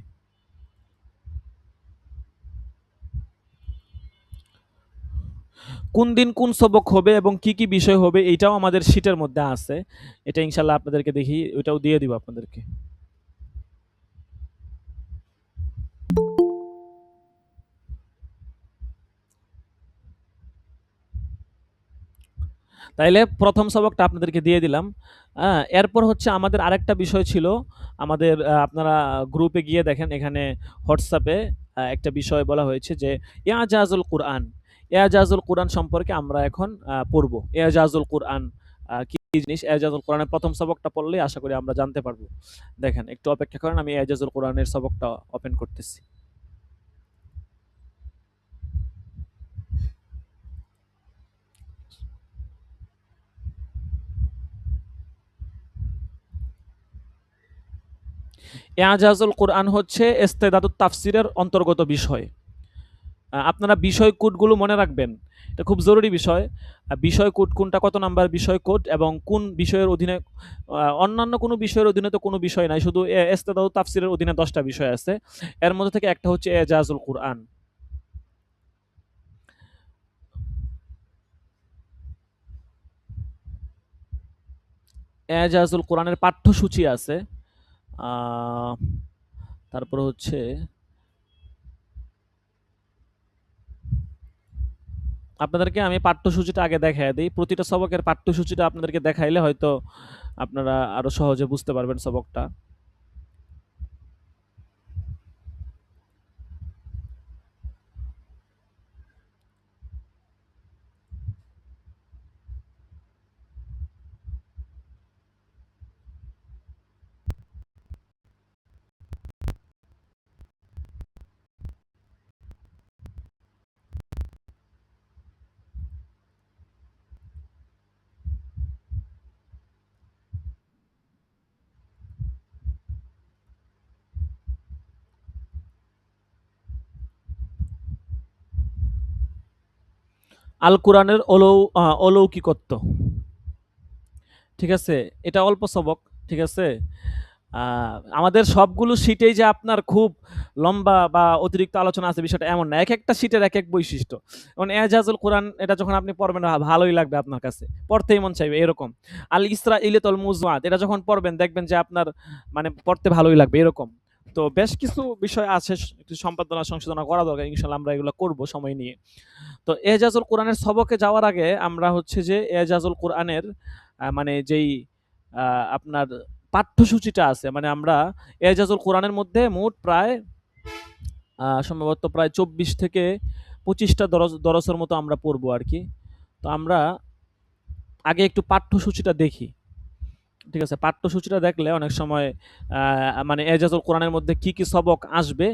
কোন দিন কোন সবক হবে এবং কি কি বিষয় হবে এইটাও আমাদের শীটের মধ্যে আছে, এটা ইনশাল্লাহ আপনাদেরকে দেখি ওইটাও দিয়ে দিব আপনাদেরকে। তাইলে প্রথম সবকটা আপনাদেরকে দিয়ে দিলাম। এরপর হচ্ছে আমাদের আরেকটা বিষয় ছিল আমাদের, আপনারা গ্রুপে গিয়ে দেখেন, এখানে হোয়াটসঅ্যাপে একটা বিষয় বলা হয়েছে যে ইজাজুল কোরআন। ইজাজুল কোরআন সম্পর্কে আমরা এখন পড়ব। ইজাজুল কোরআন কি জিনিস? ইজাজুল কোরআনের প্রথম সবকটা পড়লেই আশা করি আমরা জানতে পারবো। দেখেন একটু অপেক্ষা করেন, আমি ইজাজুল কোরআনের সবকটা ওপেন করতেছি। ইজাজুল কোরআন হচ্ছে ইস্তেদাদুত তাফসিরের অন্তর্গত বিষয়। আপনারা বিষয় কোডগুলো মনে রাখবেন, এটা খুব জরুরি বিষয়। বিষয় কোড কোনটা, কত নাম্বার বিষয় কোড এবং কোন বিষয়ের অধীনে, অন্যান্য কোনো বিষয়ের অধীনে তো কোনো বিষয় নাই, শুধু ইস্তেদাদুত তাফসিরের অধীনে 10টা বিষয় আছে, এর মধ্যে থেকে একটা হচ্ছে ইজাজুল কোরআন। ইজাজুল কোরআনের পাঠ্যসূচি আছে, তারপর হচ্ছে আপনাদেরকে আমি পাঠ্যসূচিটা আগে দেখায় দিই। প্রতিটা সবকের পাঠ্যসূচিটা আপনাদেরকে দেখাইলে হয়তো আপনারা আরো সহজে বুঝতে পারবেন সবকটা। আল কোরআনের অলৌকিকত্ব। ঠিক আছে? এটা অল্প সবক, ঠিক আছে? আমাদের সবগুলো শীটেই যে আপনার খুব লম্বা বা অতিরিক্ত আলোচনা আছে বিষয়টা এমন না। একেকটা শীটের একেক বৈশিষ্ট্য। যেমন এজাজুল কোরআন এটা যখন আপনি পড়বেন ভালোই লাগবে আপনার কাছে। পড়তেই মন চাইবে এরকম। আল ইসরাঈলিয়াতুল মুযআত এটা যখন পড়বেন দেখবেন যে আপনার মানে পড়তে ভালোই লাগবে এরকম। তো বেশ কিছু বিষয় আছে একটু সম্পাদনা সংশোধন করা দরকার। ইনশাআল্লাহ আমরা এগুলো করব সময় নিয়ে। তো এজাজুল কোরআনের সবকে যাওয়ার আগে আমরা হচ্ছে যে এজাজুল কোরআনের মানে যেই আপনার পাঠ্যসূচিটা আছে মানে আমরা এজাজুল কোরআনের মধ্যে মোট প্রায় সম্ভবত প্রায় ২৪ থেকে ২৫টা দরসের মতো আমরা পড়বো আর কি। তো আমরা আগে একটু পাঠ্যসূচিটা দেখি, ঠিক আছে? পাঠ্যসূচিটা দেখলে অনেক সময় মানে এজাজুল কোরআনের মধ্যে কি কি সবক আসবে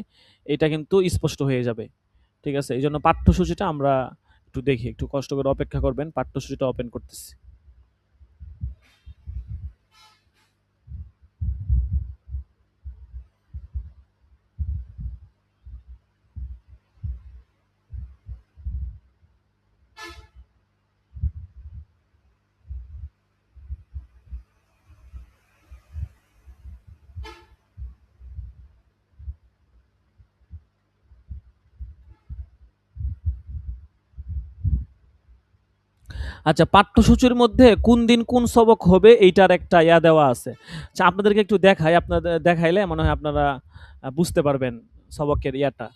এটা কিন্তু স্পষ্ট হয়ে যাবে, ঠিক আছে? এই জন্য পাঠ্যসূচিটা আমরা একটু দেখি, একটু কষ্ট করে অপেক্ষা করবেন, পাঠ্যসূচিটা ওপেন করতেছি। আচ্ছা, পাঠ্যসূচির মধ্যে কোন দিন কোন সবক হবে এইটার একটা দেওয়া আছে। আচ্ছা, আপনাদেরকে একটু দেখাই, আপনাদের দেখাইলে মনে হয় আপনারা বুঝতে পারবেন সবকের ইয়াটা।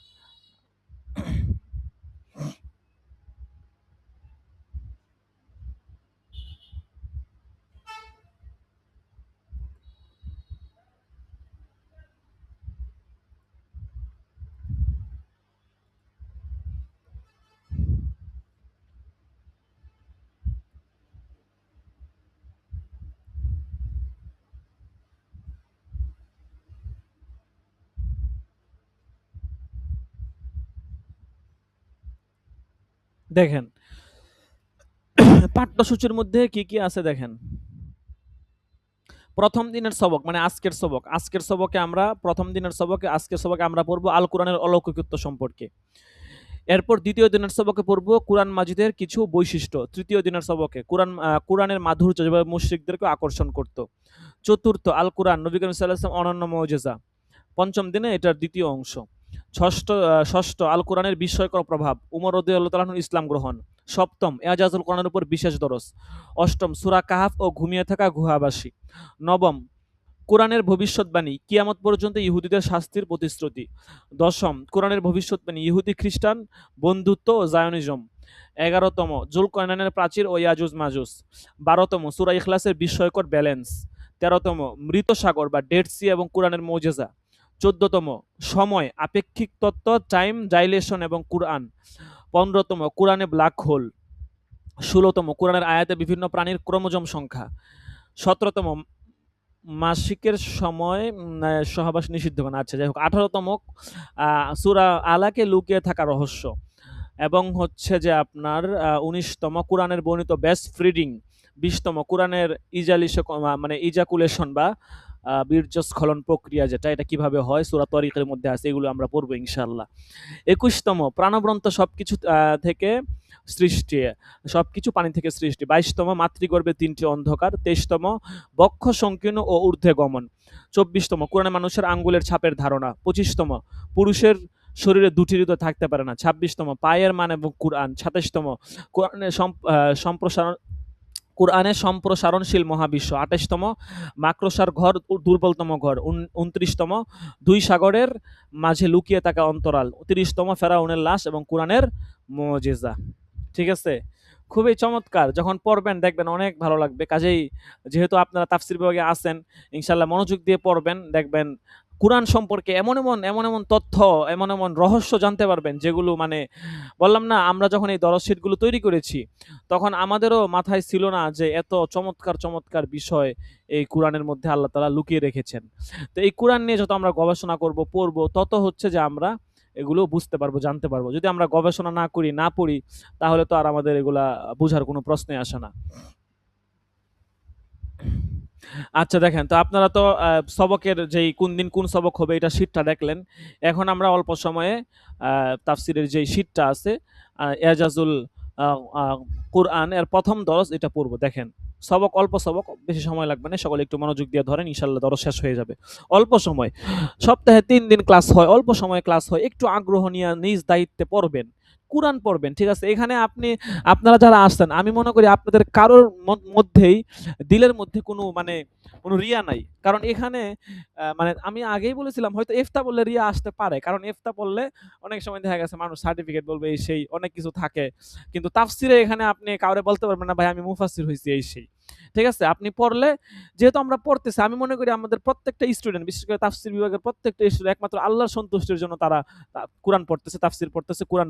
দেখেন পাঠ্যসূচির মধ্যে কি কি আছে দেখেন। প্রথম দিনের সবক মানে আজকের সবকে আমরা প্রথম দিনের সবকে আজকের সবকে আমরা পড়বো আল কোরআনের অলৌকিকত্ব সম্পর্কে। এরপর দ্বিতীয় দিনের সবকে পড়বো কোরআন মাজিদের কিছু বৈশিষ্ট্য। তৃতীয় দিনের সবকে কোরআনের মাধুর্য যেভাবে মুশরিকদেরকে আকর্ষণ করত। চতুর্থ আল কোরআন নবী করিম সাল্লাল্লাহু আলাইহি ওয়াসাল্লাম অনন্য মুজিজা। পঞ্চম দিনে এটার দ্বিতীয় অংশ। ষষ্ঠ আল কোরআনের বিস্ময়কর প্রভাব উমর রাদিয়াল্লাহু তাআলা আনহু ইসলাম গ্রহণ। সপ্তম এজাজুল কোরআনের উপর বিশেষ দরস। অষ্টম সূরা কাহাফ ও ঘুমিয়ে থাকা গুহাবাসী। নবম কোরআনের ভবিষ্যৎবাণী কিয়ামত পর্যন্ত ইহুদিদের শাস্তির প্রতিশ্রুতি। দশম কোরআনের ভবিষ্যৎবাণী ইহুদি খ্রিস্টান বন্ধুত্ব ও জায়নিজম। ১১তম জুলকারনাইনের প্রাচীর ও ইয়াজুজ মাজুজ। ১২তম সূরা ইখলাসের বিস্ময়কর ব্যালেন্স। ১৩তম মৃত সাগর বা ডেড সি এবং কোরআনের মুজিজা। ১৪তম সময় আপেক্ষিক তত্ত্ব টাইম ডাইলেশন এবং কোরআন। ১৫তম কোরআনে ব্ল্যাক হোল। ১৬তম কোরআনের আয়াতে বিভিন্ন প্রাণীর ক্রোমোজোম সংখ্যা। ১৭তম মাসিকের সময় সহবাস নিষিদ্ধ করা। আচ্ছা যাই হোক। ১৮তম সূরা আলাকে লুকিয়ে থাকা রহস্য এবং হচ্ছে যে আপনার ১৯তম কোরআনের বর্ণিত বেস্ট ফ্রিডিং। ২০তম কোরআনের মানে ইজাকুলেশন বা বীর্যস্খলন প্রক্রিয়া যেটা এটা কিভাবে হয় সূরা তরিকের মধ্যে আছে, এগুলো আমরা পড়বো ইনশাআল্লাহ। ২১তম প্রাণবন্ত সবকিছু থেকে সৃষ্টি, সবকিছু পানি থেকে সৃষ্টি। ২২তম মাতৃগর্ভে ৩টি অন্ধকার। ২৩তম বক্ষ সংকীর্ণ ও ঊর্ধ্বে গমন। ২৪তম কোরআনে মানুষের আঙ্গুলের ছাপের ধারণা। ২৫তম পুরুষের শরীরে দুটি হৃদয় থাকতে পারে না। ২৬তম পায়ের মান এবং কোরআন। ২৭তম কোরআনের সম্প্রসারণশীল মহাবিশ্ব। ২৮তম মাকড়সার ঘর দুর্বলতম ঘর। ২৯তম দুই সাগরের মাঝে লুকিয়ে থাকা অন্তরাল। ৩০তম ফেরাউনের লাশ এবং কোরআনের মুজিজা। ঠিক আছে, খুবই চমৎকার। যখন পড়বেন দেখবেন অনেক ভালো লাগবে। কাজেই যেহেতু আপনারা তাফসীর বিভাগে আছেন ইনশাআল্লাহ মনোযোগ দিয়ে পড়বেন, দেখবেন কোরআন সম্পর্কে এমন এমন তথ্য, এমন রহস্য জানতে পারবেন যেগুলো মানে বললাম না, আমরা যখন এই দরস শীটগুলো তৈরি করেছি তখন আমাদেরও মাথায় ছিল না যে এত চমৎকার বিষয় এই কোরআনের মধ্যে আল্লাহ তাআলা লুকিয়ে রেখেছেন। তো এই কোরআন নিয়ে যত আমরা গবেষণা করব, পড়বো, তত হচ্ছে যে আমরা এগুলো বুঝতে পারবো, জানতে পারবো। যদি আমরা গবেষণা না করি, না পড়ি, তাহলে তো আর আমাদের এগুলা বোঝার কোনো প্রশ্নই আসে না। আচ্ছা দেখেন, তো আপনারা তো সবকের যেই কোন দিন কোন সবক হবে এটা শীটটা দেখলেন। এখন আমরা অল্প সময়ে তাফসিরের যেই শীটটা আছে এজাজুল কোরআন এর প্রথম দরস এটা পড়বো। দেখেন সবক অল্প সবক, বেশি সময় লাগবে না, সকলে একটু মনোযোগ দিয়ে ধরেন, ইনশাল্লাহ দরস শেষ হয়ে যাবে অল্প সময়। সপ্তাহে 3 দিন ক্লাস হয়, অল্প সময় ক্লাস হয়, একটু আগ্রহ নিয়ে নিজ দায়িত্বে পড়বেন, কোরআন পড়বেন, ঠিক আছে? এখানে আপনারা যারা আসছেন, আমি মনে করি আপনাদের কারোর মধ্যেই দিলের মধ্যে কোনো রিয়া নাই। কারণ এখানে মানে আমি আগেই বলেছিলাম, হয়তো ইফতা বললে রিয়া আসতে পারে, কারণ ইফতা বললে অনেক সময় দেখা গেছে মানুষ সার্টিফিকেট বলবে, এই সেই অনেক কিছু থাকে। কিন্তু তাফসিরে এখানে আপনি কাউরে বলতে পারবেন না, ভাই আমি মুফাসসির হইছি এই সেই। ঠিক আছে? আপনি পড়লে, যেহেতু আমরা পড়তেছি, আমি মনে করি আমাদের প্রত্যেকটা স্টুডেন্ট, বিশেষ করে তাফসির বিভাগের প্রত্যেকটা স্টুডেন্ট একমাত্র আল্লাহর সন্তুষ্টির জন্য তারা কোরআন পড়তেছে, তাফসির পড়তেছে, কোরআন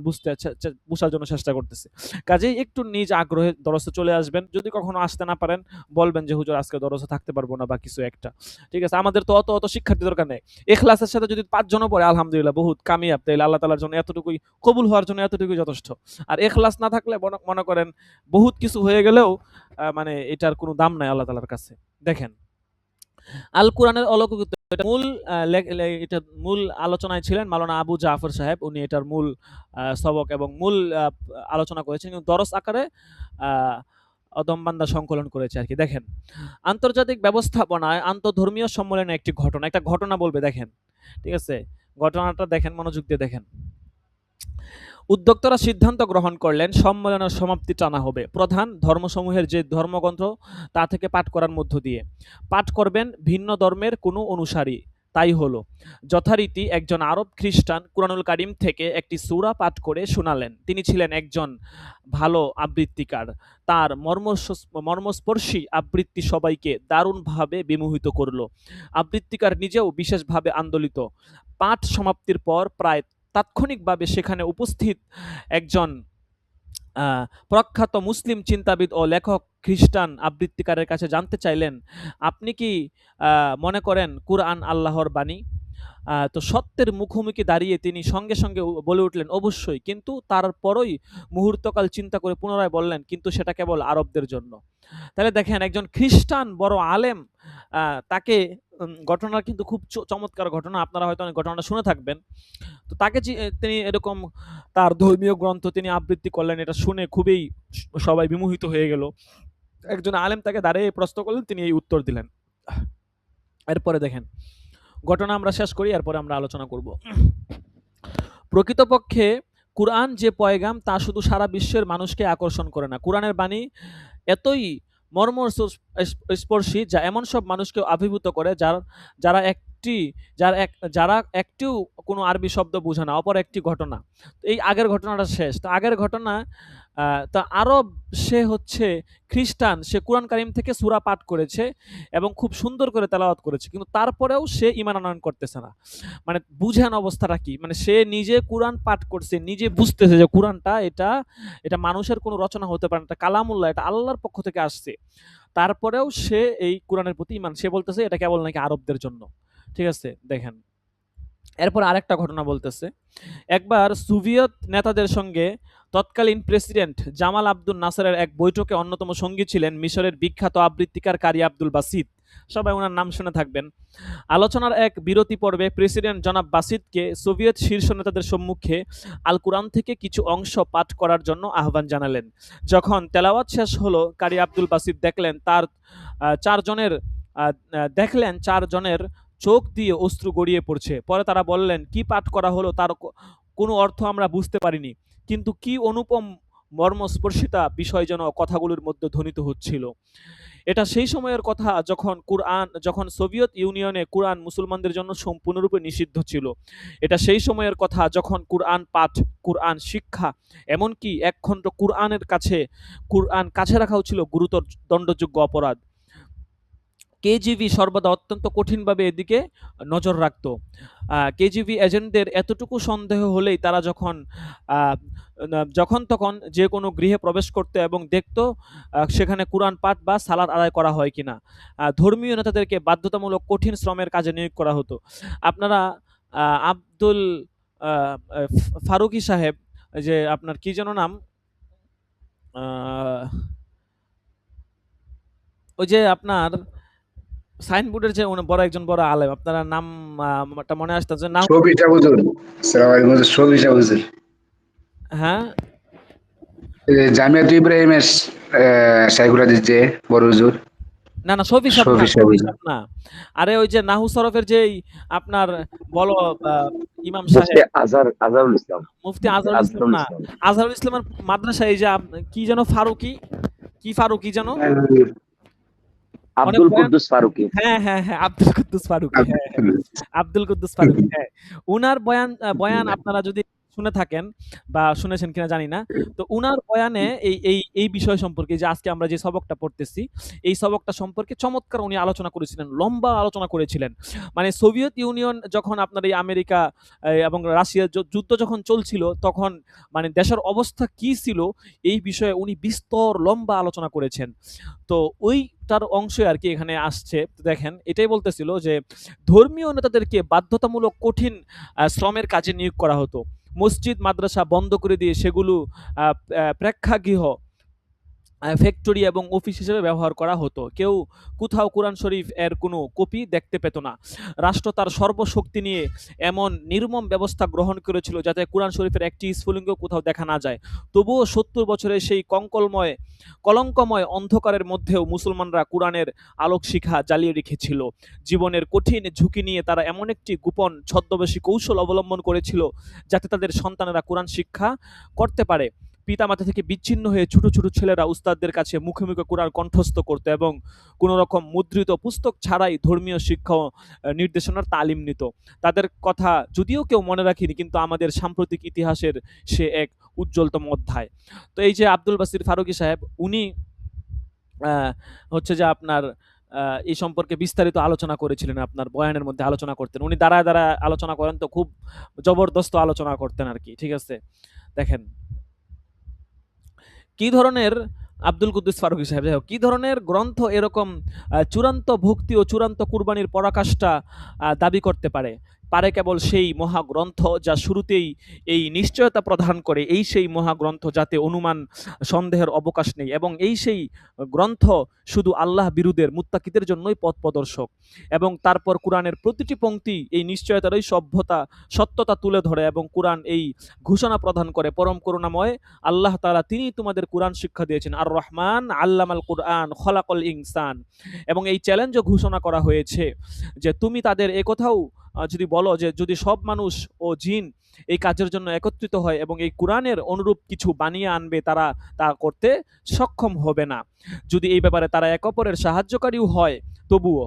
বুঝার জন্য চেষ্টা করতেছে। কাজেই একটু নিজ আগ্রহে দরসে চলে আসবেন। যদি কখনো আসতে না পারেন, বলবেন যে হুজুর আজকে দরসে থাকতে পারবো না বা কিছু একটা। ঠিক আছে? আমাদের তো অত শিক্ষার্থী দরকার নেই। ইখলাসের সাথে যদি 5 জনও পড়ে, আলহামদুলিল্লাহ বহুত কামিয়াব। তাইলে আল্লাহ তাআলার জন্য এতটুকুই, কবুল হওয়ার জন্য এতটুকুই যথেষ্ট। আর ইখলাস না থাকলে মনে করেন বহুত কিছু হয়ে গেলেও মানে এটার কোনো দাম নাই আল্লাহ তাআলার কাছে। দেখেন, আল কোরআনের অলৌকিকতা, এটা মূল আলোচনায় ছিলেন মাওলানা আবু জাফর সাহেব। উনি এটার মূল সবক এবং মূল আলোচনা করেছেন, কিন্তু দরস আকারে অদমবান্দা সংকলন করেছে আর কি। দেখেন, আন্তর্জাতিক ব্যবস্থাপনায় আন্তঃধর্মীয় সম্মেলনে একটা ঘটনা বলবে, দেখেন, ঠিক আছে? ঘটনাটা দেখেন, মনোযোগ দিয়ে দেখেন। উদ্যোক্তারা সিদ্ধান্ত গ্রহণ করলেন সম্মেলনের সমাপ্তি টানা হবে প্রধান ধর্মসমূহের যে ধর্মগ্রন্থ তা থেকে পাঠ করার মধ্য দিয়ে। পাঠ করবেন ভিন্ন ধর্মের কোনো অনুসারী। তাই হলো। যথারীতি একজন আরব খ্রিস্টান কুরআনুল কারীম থেকে একটি সূরা পাঠ করে শোনালেন। তিনি ছিলেন একজন ভালো আবৃত্তিকার। তার মর্মস্পর্শী আবৃত্তি সবাইকে দারুণভাবে বিমোহিত করল। আবৃত্তিকার নিজেও বিশেষভাবে আন্দোলিত। পাঠ সমাপ্তির পর প্রায় তাৎক্ষণিকভাবে সেখানে উপস্থিত একজন প্রখ্যাত মুসলিম চিন্তাবিদ ও লেখক খ্রিস্টান আবৃত্তিকারের কাছে জানতে চাইলেন, আপনি কি মনে করেন কুরআন আল্লাহর বাণী? তো সত্যের মুখোমুখি দাঁড়িয়ে তিনি সঙ্গে সঙ্গে বলে উঠলেন, অবশ্যই। কিন্তু তারপরই মুহূর্তকাল চিন্তা করে পুনরায় বললেন, কিন্তু সেটা কেবল আরবদের জন্য। তাহলে দেখেন, একজন খ্রিস্টান বড় আলেম, তাকে ঘটনা কিন্তু খুব চমৎকার ঘটনা, আপনারা হয়তো অনেক ঘটনাটা শুনে থাকবেন। তো তাকে তিনি এরকম তার ধর্মীয় গ্রন্থ তিনি আবৃত্তি করলেন, এটা শুনে খুবই সবাই বিমোহিত হয়ে গেল। একজন আলেম তাকে দাঁড়িয়ে প্রশ্ন করলেন, তিনি এই উত্তর দিলেন। এরপরে দেখেন, ঘটনা আমরা শেষ করি, এরপরে আমরা আলোচনা করব। প্রকৃতপক্ষে কুরআন যে পয়গাম তা শুধু সারা বিশ্বের মানুষকে আকর্ষণ করে না, কুরআনের বাণী এতই মর্মস্পর্শী যা এমন সব মানুষকে আবির্ভূত করে যারা একটিও কোনো আরবি শব্দ বোঝে না। অপর একটি ঘটনা, এই আগের ঘটনাটা শেষ। তো আগের ঘটনা, তা আরব, সে হচ্ছে খ্রিস্টান, সে কুরআন কারীম থেকে সূরা পাঠ করেছে এবং খুব সুন্দর করে তেলাওয়াত করেছে, কিন্তু তারপরেও সে ঈমান আনয়ন করতেছে না। মানে বুঝেন অবস্থাটা কি? মানে সে নিজে কুরআন পাঠ করছে, নিজে বুঝতেছে যে কুরআনটা এটা মানুষের কোনো রচনা হতে পারে না, এটা কালামুল্লাহ, এটা আল্লাহর পক্ষ থেকে আসছে। তারপরেও সে এই কুরআনের প্রতি ঈমান, সে বলতেছে এটা কেবল নাকি আরবদের জন্য। ঠিক আছে? দেখেন, এরপর আরেকটা ঘটনা বলতেছে। একবার সোভিয়েত নেতাদের সঙ্গে তৎকালীন প্রেসিডেন্ট জামাল আব্দুল নাসেরের এক বৈঠকে অন্যতম সঙ্গী ছিলেন মিশরের বিখ্যাত আবৃত্তিকার কারি আব্দুল বাসিত। সবাই ওনার নাম শুনে থাকবেন। আলোচনার এক বিরতি পর্বে প্রেসিডেন্ট জনাব বাসিতকে সোভিয়েত শীর্ষ নেতাদের সম্মুখে আল কুরআন থেকে কিছু অংশ পাঠ করার জন্য আহ্বান জানালেন। যখন তেলাওয়াত শেষ হলো, কারি আব্দুল বাসিত দেখলেন চারজনের চোখ দিয়ে অশ্রু গড়িয়ে পড়ছে। পরে তারা বললেন, কি পাঠ করা হলো তার কোনো অর্থ আমরা বুঝতে পারিনি, কিন্তু কি অনুপম মর্মস্পর্শিতা বিষয় যেন কথাগুলোর মধ্যে ধ্বনিত হচ্ছিল। এটা সেই সময়ের কথা যখন সোভিয়েত ইউনিয়নে কুরআন মুসলমানদের জন্য সম্পূর্ণরূপে নিষিদ্ধ ছিল। এটা সেই সময়ের কথা যখন কুরআন পাঠ, কুরআন শিক্ষা, এমনকি এক খণ্ড কুরআন কাছে রাখাও ছিল গুরুতর দণ্ডযোগ্য অপরাধ। কেজিবি সর্বদা অত্যন্ত কঠিনভাবে এদিকে নজর রাখত। কেজিবি এজেন্টদের এতটুকু সন্দেহ হলেই তারা যখন তখন যে কোনো গৃহে প্রবেশ করত এবং দেখত সেখানে কুরআন পাঠ বা সালাত আদায় করা হয় কিনা। ধর্মীয় নেতাদেরকে বাধ্যতামূলক কঠিন শ্রমের কাজে নিয়োগ করা হতো। আপনারা আব্দুল ফারুকি সাহেব, যে আপনার কি যেন নাম, ওই যে আপনার সাইনবোর্ডের যে একজন বড় আলেম, আপনারা নামটা মনে আসতেছে না? শফিক হুজুর, আসসালামু আলাইকুম শফিক হুজুর। হ্যাঁ, জামিয়াতুল ইব্রাহিমের শাইখুল হাদিস যে বড় হুজুর না না সফি সাহেব না, শফি সাহেব। সফি সাহেব না। আরে ওই যে নাহু সরফের যেই আপনার বলো ইমাম মুফতি সাহেব আজহারুল ইসলাম। মুফতি আজহারুল ইসলাম আজহারুল না, ইসলাম। আজহারুল ইসলামের মাদ্রাসায় এই যে কি যেন ফারুকি, কি ফারুকি যেন অনেক আব্দুল বয়ান। কুদ্দুস ফারুকী। হ্যাঁ হ্যাঁ হ্যাঁ, আব্দুল কুদ্দুস ফারুকি, হ্যাঁ হ্যাঁ, আব্দুল কুদ্দুস ফারুকি, হ্যাঁ। উনার বয়ান বয়ান আপনারা যদি শুনে থাকেন বা শুনেছেন কিনা জানি না। তো উনার বয়ানে এই বিষয় সম্পর্কে যে আজকে আমরা যে সবকটা পড়তেছি, এই সবকটা সম্পর্কে চমৎকার উনি আলোচনা করেছিলেন, লম্বা আলোচনা করেছিলেন। মানে সোভিয়েত ইউনিয়ন যখন আপনার এই আমেরিকা এবং রাশিয়ার যুদ্ধ যখন চলছিল, তখন মানে দেশের অবস্থা কি ছিল এই বিষয়ে উনি বিস্তর লম্বা আলোচনা করেছেন। তো ওইটার অংশই আরকি এখানে আসছে। তো দেখেন এটাই বলতেছিল যে ধর্মীয় নেতাদেরকে বাধ্যতামূলক কঠিন শ্রমের কাজে নিয়োগ করা হতো। মসজিদ, মাদ্রাসা বন্ধ করে দিয়ে সেগুলো প্রেক্ষাগৃহ, ফ্যাক্টরি এবং অফিস হিসেবে ব্যবহার করা হতো। কেউ কোথাও কোরআন শরীফ এর কোনো কপি দেখতে পেত না। রাষ্ট্র তার সর্বশক্তি নিয়ে এমন নির্মম ব্যবস্থা গ্রহণ করেছিল যাতে কোরআন শরীফের একটি স্ফুলিঙ্গ কোথাও দেখা না যায়। তবুও ৭০ বছরের সেই কলঙ্কময় অন্ধকারের মধ্যেও মুসলমানরা কোরআনের আলোক শিখা জ্বালিয়ে রেখেছিল। জীবনের কঠিন ঝুঁকি নিয়ে তারা এমন একটি গোপন ছদ্মবেশী কৌশল অবলম্বন করেছিল যাতে তাদের সন্তানেরা কোরআন শিক্ষা করতে পারে। পিতামাতা থেকে বিচ্ছিন্ন হয়ে ছোট ছোট ছেলেরা উস্তাদদের কাছে মুখে মুখে কোরআন কণ্ঠস্থ করত এবং কোনো রকম মুদ্রিত পুস্তক ছাড়াই ধর্মীয় শিক্ষা ও নির্দেশনার তালিম নিত। তাদের কথা যদিও কেউ মনে রাখেনি, কিন্তু আমাদের সাম্প্রতিক ইতিহাসের সে এক উজ্জ্বলতম অধ্যায়। তো এই যে আব্দুল বাসির ফারুকী সাহেব, উনি হচ্ছে যে আপনার এই সম্পর্কে বিস্তারিত আলোচনা করেছিলেন, আপনার বয়ানের মধ্যে আলোচনা করতেন। উনি দাঁড়ায় দাঁড়ায় আলোচনা করেন, তো খুব জবরদস্ত আলোচনা করতেন আর কি। ঠিক আছে, দেখেন কি ধরনের আব্দুল কুদ্দুস ফারুকী সাহেব, যাই হোক, কি ধরনের গ্রন্থ এরকম চূড়ান্ত ভক্তি ও চূড়ান্ত কুরবানির পরাকাষ্ঠা দাবি করতে পারে? পারে কেবল সেই মহাগ্রন্থ যা শুরুতেই এই নিশ্চয়তা প্রদান করে, এই সেই মহাগ্রন্থ যাতে অনুমান সন্দেহের অবকাশ নেই, এবং এই সেই গ্রন্থ শুধু আল্লাহ বিরুদ্ধের মুত্তাকিদের জন্যই পথ প্রদর্শক। এবং তারপর কোরআনের প্রতিটি পংক্তি এই নিশ্চয়তারই সত্যতা তুলে ধরে, এবং কোরআন এই ঘোষণা প্রদান করে, পরম করুণাময় আল্লাহ তাআলা তিনি তোমাদের কোরআন শিক্ষা দিয়েছেন, আর রহমান আল্লামাল কোরআন খলাকল ইনসান। এবং এই চ্যালেঞ্জও ঘোষণা করা হয়েছে যে তুমি তাদের একথাও যদি বলো যে যদি সব মানুষ ও জিন এই কাজের জন্য একত্রিত হয় এবং এই কোরআনের অনুরূপ কিছু বানিয়ে আনবে, তারা তা করতে সক্ষম হবে না যদি এই ব্যাপারে তারা এক অপরের সাহায্যকারীও হয় তবুও।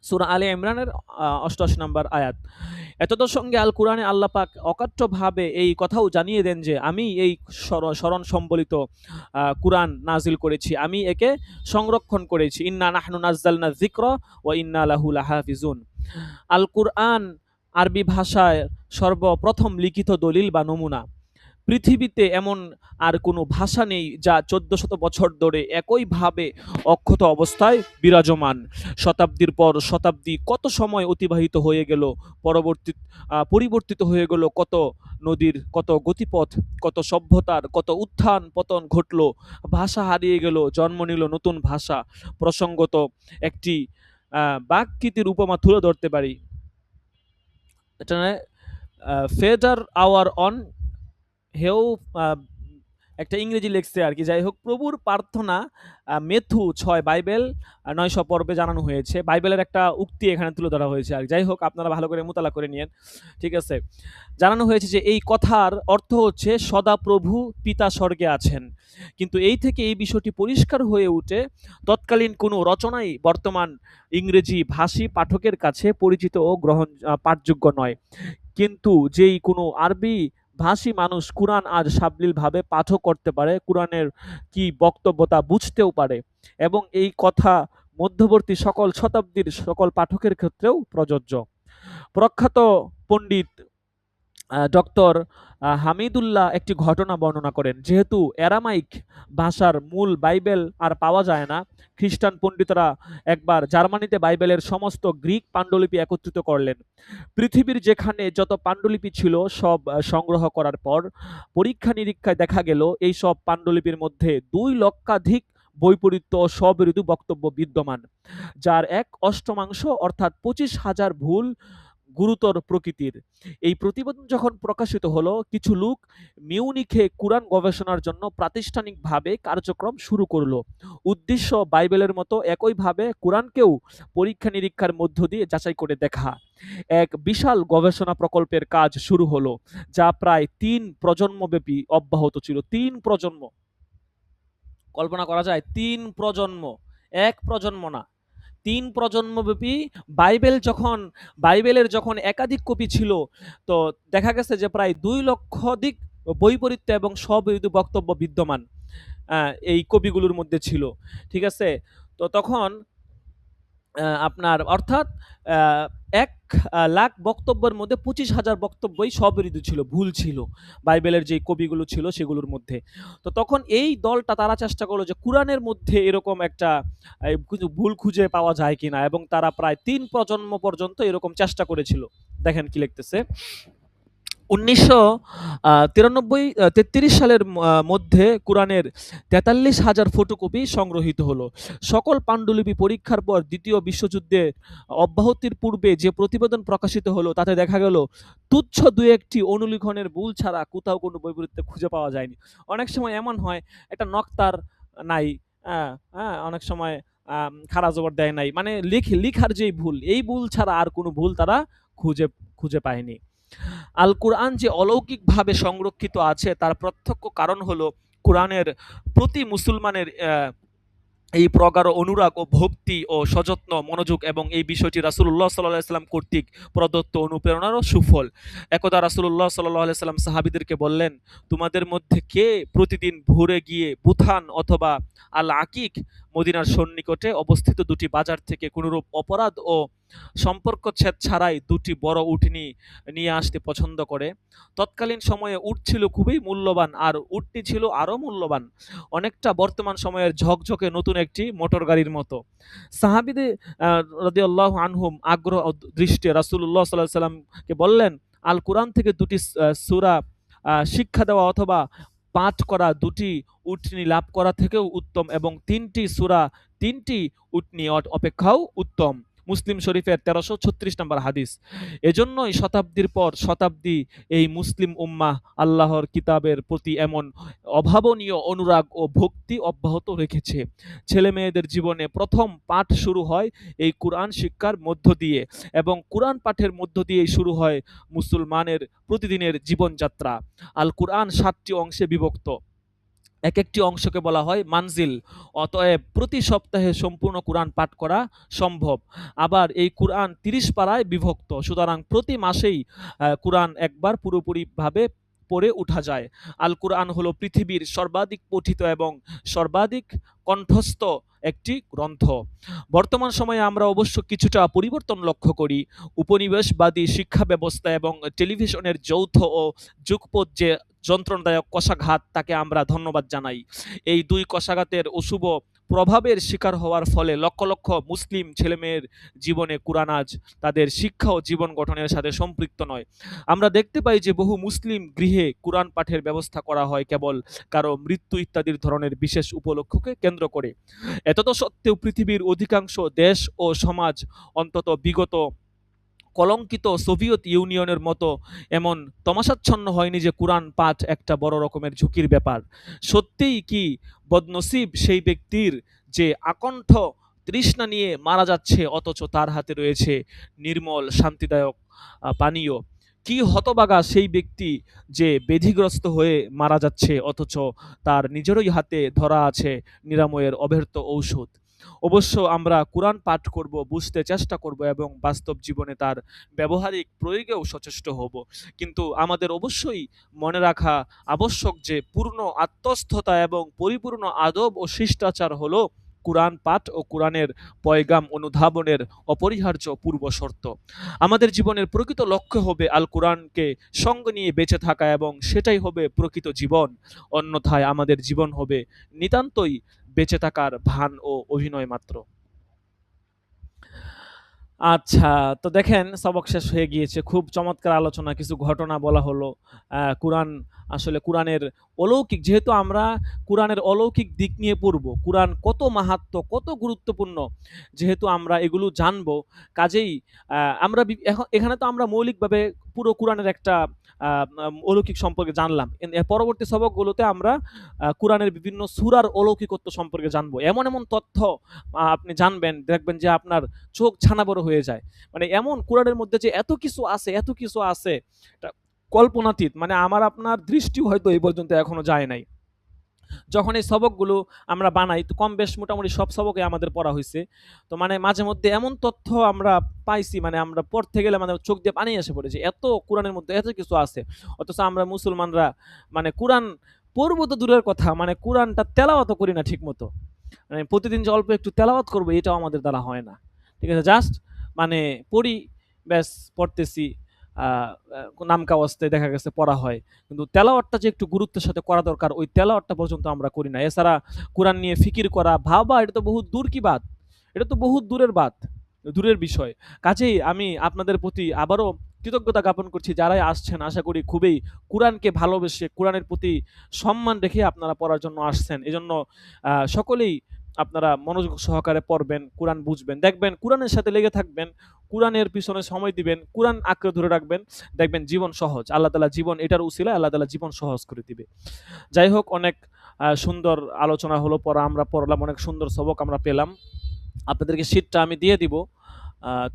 সূরা আলে ইমরানের ৮৮ নম্বর আয়াত। এতদর সঙ্গে আল কোরআনে আল্লাহ পাক অকাট্যভাবে এই কথাও জানিয়ে দেন যে আমি এই স্মরণ সম্বলিত কোরআন নাজিল করেছি, আমি একে সংরক্ষণ করেছি। ইন্না নাহনু নাজ্জালনা যিকরা ওয়া ইন্না লাহু লাহাফিজুন। আল কুরআন আরবি ভাষায় সর্বপ্রথম লিখিত দলিল বা নমুনা। পৃথিবীতে এমন আর কোনো ভাষা নেই যা ১৪০০ বছর ধরে একইভাবে অক্ষত অবস্থায় বিরাজমান। শতাব্দীর পর শতাব্দী কত সময় অতিবাহিত হয়ে গেল, পরিবর্তিত হয়ে গেল কত নদীর, কত গতিপথ, কত সভ্যতার, কত উত্থান পতন ঘটল, ভাষা হারিয়ে গেল, জন্ম নিল নতুন ভাষা। প্রসঙ্গত একটি বাককৃতির উপমা তুলে ধরতে পারি। এটা ফেডার আওয়ার অন হেও একটা ইংরেজি লেখছে আর কি। যাই হোক, প্রভুর প্রার্থনা মেথু ৬ বাইবেল ৯০০ পর্বে জানানো হয়েছে। বাইবেলের একটা উক্তি এখানে তুলে ধরা হয়েছে আর যাই হোক, আপনারা ভালো করে মোতালা করে নিয়েন। ঠিক আছে, জানানো হয়েছে যে এই কথার অর্থ হচ্ছে সদা প্রভু পিতা স্বর্গে আছেন। কিন্তু এই থেকে এই বিষয়টি পরিষ্কার হয়ে উঠে তৎকালীন কোনো রচনাই বর্তমান ইংরেজি ভাষী পাঠকের কাছে পরিচিত ও পাঠযোগ্য নয়। কিন্তু যেই কোনো আরবি ভাষী মানুষ কোরআন আজ সাবলীলভাবে পাঠও করতে পারে, কোরআনের কি বক্তব্য তা বুঝতেও পারে, এবং এই কথা মধ্যবর্তী সকল শতাব্দীর সকল পাঠকের ক্ষেত্রেও প্রযোজ্য। প্রখ্যাত পণ্ডিত ডক্টর হামিদুল্লাহ একটি ঘটনা বর্ণনা করেন। যেহেতু অ্যারামাইক ভাষার মূল বাইবেল আর পাওয়া যায় না, খ্রিস্টান পণ্ডিতরা একবার জার্মানিতে বাইবেলের সমস্ত গ্রিক পাণ্ডুলিপি একত্রিত করলেন। পৃথিবীর যেখানে যত পাণ্ডুলিপি ছিল সব সংগ্রহ করার পর পরীক্ষা নিরীক্ষায় দেখা গেল এই সব পাণ্ডুলিপির মধ্যে ২ লক্ষাধিক বৈপরীত্য ও স্ববিরোধী বক্তব্য বিদ্যমান, যার ১/৮ অর্থাৎ ২৫,০০০ ভুল গুরুতর প্রকৃতির। এই প্রতিবেদন যখন প্রকাশিত হলো, কিছু লোক মিউনিখে কুরআন গবেষণার জন্য প্রাতিষ্ঠানিকভাবে কার্যক্রম শুরু করলো। উদ্দেশ্য বাইবেলের মতো একইভাবে কুরআনকেও পরীক্ষা-নিরীক্ষার মধ্য দিয়ে যাচাই করে দেখা। এক বিশাল গবেষণা প্রকল্পের কাজ শুরু হলো, যা প্রায় ৩ প্রজন্মব্যাপী অব্যাহত ছিল। ৩ প্রজন্ম। কল্পনা করা যায়? ৩ প্রজন্ম। ১ প্রজন্ম না। ৩ প্রজন্মব্যাপী বাইবেলের যখন একাধিক কপি ছিল, তো দেখা গেছে যে প্রায় ২ লক্ষাধিক বৈপরীত্য এবং স্ববিরোধী বক্তব্য বিদ্যমান এই কপিগুলোর মধ্যে ছিল। ঠিক আছে? তো তখন আপনার অর্থাৎ আ ১ লাখ বক্তব্যের মধ্যে ২৫,০০০ বক্তব্যই স্ববিরোধী ছিল, ভুল ছিল। বাইবেলের যেই কপিগুলো ছিল সেগুলোর মধ্যে। তো তখন এই দলটা তারা চেষ্টা করলো যে কুরআনের মধ্যে এরকম একটা কিছু ভুল খুঁজে পাওয়া যায় কিনা, এবং তারা প্রায় ৩ প্রজন্ম পর্যন্ত এরকম চেষ্টা করেছিল। দেখেন কি লিখতেছে। ১৯৩৩ সালের মধ্যে কুরআনের ৪৩,০০০ ফটোকপি সংগ্রহীত হলো। সকল পান্ডুলিপি পরীক্ষার পর দ্বিতীয় বিশ্বযুদ্ধে অব্যাহতির পূর্বে যে প্রতিবেদন প্রকাশিত হলো, তাতে দেখা গেল তুচ্ছ ২-১টি অনুলিখনের ভুল ছাড়া কোথাও কোনো বৈপরীত্য খুঁজে পাওয়া যায়নি। অনেক সময় এমন হয়, একটা নক্তার নাই, অনেক সময় খাড়া জবর দেয় নাই। মানে লিখার যেই ভুল, এই ভুল ছাড়া আর কোনো ভুল তারা খুঁজে পায়নি। আল কুরআন যে অলৌকিকভাবে সংরক্ষিত আছে তার প্রত্যক্ষ কারণ হলো কুরআনের প্রতি মুসলমানের এই প্রগাঢ় অনুরাগ ও ভক্তি ও সযত্ন মনোযোগ, এবং এই বিষয়টি রাসূলুল্লাহ সাল্লাল্লাহু আলাইহি ওয়াসাল্লাম কর্তৃক প্রদত্ত অনুপ্রেরণারও সুফল। একদা রাসূলুল্লাহ সাল্লাল্লাহু আলাইহি ওয়াসাল্লাম সাহাবীদেরকে বললেন, তোমাদের মধ্যে কে প্রতিদিন ভোরে গিয়ে বুথান অথবা আল আকিক, মদিনার সন্নিকটে অবস্থিত দুটি বাজার থেকে কোনরূপ অপরাধ ও সম্পর্কচ্ছেদ ছাড়াই দুটি বড় উটনী নিয়ে আসতে পছন্দ করে? তৎকালীন সময়ে উট ছিল খুবই মূল্যবান, আর উটটি ছিল আরও মূল্যবান, অনেকটা বর্তমান সময়ের ঝকঝকে নতুন একটি মোটর গাড়ির মতো। সাহাবীদের রাদিয়াল্লাহু আনহুম আগ্রহ দৃষ্টে রাসূলুল্লাহ সাল্লাল্লাহু আলাইহি ওয়াসাল্লামকে বললেন, আল কুরআন থেকে দুটি সূরা শিক্ষা দেওয়া অথবা পাঠ করা দুটি উটনী লাভ করা থেকেও উত্তম, এবং ৩টি সূরা ৩টি উটনী অপেক্ষাও উত্তম। মুসলিম শরীফের ১৩৩৬ নম্বর হাদিস। এজন্যই শতাব্দীর পর শতাব্দী এই মুসলিম উম্মাহ আল্লাহর কিতাবের প্রতি এমন অভাবনীয় অনুরাগ ও ভক্তি অব্যাহত রেখেছে। ছেলে মেয়েদের জীবনে প্রথম পাঠ শুরু হয় এই কুরআন শিক্ষার মধ্য দিয়ে, এবং কুরআন পাঠের মধ্য দিয়েই শুরু হয় মুসলমানের প্রতিদিনের জীবনযাত্রা। আল কুরআন ৭টি অংশে বিভক্ত। এক-একটি অংশকে বলা হয় মানজিল। অতএব প্রতি সপ্তাহে সম্পূর্ণ কুরআন পাঠ করা সম্ভব। আবার এই কুরআন ৩০ পারায় বিভক্ত। সুতরাং প্রতি মাসেই কুরআন একবার পুরোপুরিভাবে পড়ে উঠা যায়। আল কুরআন হলো পৃথিবীর সর্বাধিক পঠিত এবং সর্বাধিক কণ্ঠস্থ একটি গ্রন্থ। বর্তমান সময়ে আমরা অবশ্য কিছুটা পরিবর্তন লক্ষ্য করি। উপনিবেশবাদী শিক্ষা ব্যবস্থা এবং টেলিভিশনের যৌথ ও যুগপৎ যে যন্ত্রণাদায়ক কশাঘাত, তাকে আমরা ধন্যবাদ জানাই। এই ২ কশাঘাতের অশুভ প্রভাবের শিকার হওয়ার ফলে লক্ষ লক্ষ মুসলিম ছেলেমেয়ের জীবনে কুরআন আজ তাদের শিক্ষা ও জীবন গঠনের সাথে সম্পৃক্ত নয়। আমরা দেখতে পাই যে বহু মুসলিম গৃহে কুরআন পাঠের ব্যবস্থা করা হয় কেবল কারো মৃত্যু ইত্যাদির ধরনের বিশেষ উপলক্ষকে কেন্দ্র করে। এতদ সত্ত্বেও পৃথিবীর অধিকাংশ দেশ ও সমাজ, অন্তত বিগত কলঙ্কিত সোভিয়েত ইউনিয়নের মতো, এমন তমাশাচ্ছন্ন হয়নি যে কুরআন পাঠ একটা বড় রকমের ঝুঁকির ব্যাপার। সত্যিই কি বদনসিব সেই ব্যক্তির যে আকণ্ঠ তৃষ্ণা নিয়ে মারা যাচ্ছে, অথচ তার হাতে রয়েছে নির্মল শান্তিদায়ক পানীয়। কি হতভাগা সেই ব্যক্তি যে ব্যাধিগ্রস্ত হয়ে মারা যাচ্ছে, অথচ তার নিজেরই হাতে ধরা আছে নিরাময়ের অব্যর্থ ঔষধ। অবশ্য আমরা কুরআন পাঠ করব, বুঝতে চেষ্টা করব এবং বাস্তব জীবনে তার ব্যবহারিক প্রয়োগেও সচেষ্ট হব। কিন্তু আমাদের অবশ্যই মনে রাখা আবশ্যক যে পূর্ণ আত্মস্থতা এবং পরিপূর্ণ আদব ও শিষ্টাচার হলো কুরআন পাঠ ও কুরআনের পয়গাম অনুধাবনের অপরিহার্য পূর্ব শর্ত। আমাদের জীবনের প্রকৃত লক্ষ্য হবে আল কুরআনকে সঙ্গে নিয়ে বেঁচে থাকা, এবং সেটাই হবে প্রকৃত জীবন। অন্যথায় আমাদের জীবন হবে নিতান্তই বেঁচে থাকার ভান ও অভিনয় মাত্র। আচ্ছা, তো দেখেন সবক শেষ হয়ে গিয়েছে। খুব চমৎকার আলোচনা, কিছু ঘটনা বলা হলো। কুরআন আসলে কোরআনের অলৌকিক, যেহেতু আমরা কোরআনের অলৌকিক দিক নিয়ে পড়ব, কোরআন কত মাহাত্ম্য, কত গুরুত্বপূর্ণ, যেহেতু আমরা এগুলো জানবো, কাজেই আমরা এখানে তো আমরা মৌলিকভাবে পুরো কোরআনের একটা অলৌকিক সম্পর্কে জানলাম। এর পরবর্তী সবকগুলোতে আমরা কোরআনের বিভিন্ন সূরার অলৌকিকত্ব সম্পর্কে জানবো। এমন এমন তথ্য আপনি জানবেন, দেখবেন যে আপনার চোখ ছানা বড় হয়ে যায়। মানে এমন কোরআনের মধ্যে যে এত কিছু আছে, এত কিছু আছে, এটা কল্পনাতীত। মানে আমার আপনার দৃষ্টিও হয়তো এই পর্যন্ত এখনো যায় নাই। যখন এই সবকগুলো আমরা বানাই, তো কম বেশ মোটামুটি সব সবকে আমাদের পড়া হয়েছে। তো মানে মাঝে মধ্যে এমন তথ্য আমরা পাইছি, মানে আমরা পড়তে গেলে মানে চোখ দিয়ে পানি এসে পড়েছে, এত কোরআনের মধ্যে এত কিছু আছে। অথচ আমরা মুসলমানরা মানে কোরআন পড়বো তো দূরের কথা, মানে কোরআনটা তেলাওয়াতও করি না ঠিক মতো। মানে প্রতিদিন যে অল্প একটু তেলাওয়াত করবো, এটাও আমাদের দ্বারা হয় না। ঠিক আছে, জাস্ট মানে পড়ি, ব্যাস পড়তেছি, নাম কাওয়াজতে দেখা গেছে পড়া হয়, কিন্তু তেলাওয়াতটা যে একটু গুরুত্বের সাথে করা দরকার, ওই তেলাওয়াতটা পর্যন্ত আমরা করি না। এছাড়া কোরআন নিয়ে ফিকির করা, ভাবা, এটা তো বহুত দূর কি বাত, এটা তো বহুত দূরের বাত, দূরের বিষয়। কাজেই আমি আপনাদের প্রতি আবারও কৃতজ্ঞতা জ্ঞাপন করছি, যারাই আসছেন আশা করি খুবই কোরআনকে ভালোবেসে, কোরআনের প্রতি সম্মান রেখে আপনারা পড়ার জন্য আসছেন। এজন্য সকলেই আপনারা মনোযোগ সহকারে পড়বেন, কোরআন বুঝবেন, দেখবেন কোরআনের সাথে লেগে থাকবেন, কোরআনের পিছনে সময় দিবেন, কোরআন আঁকড়ে ধরে রাখবেন, দেখবেন জীবন সহজ। আল্লাহ তাআলা জীবন, এটার উসিলায় আল্লাহ তাআলা জীবন সহজ করে দিবে। যাই হোক, অনেক সুন্দর আলোচনা হলো, পড়া আমরা পড়লাম, অনেক সুন্দর সবক আমরা পেলাম। আপনাদেরকে শীটটা আমি দিয়ে দিব।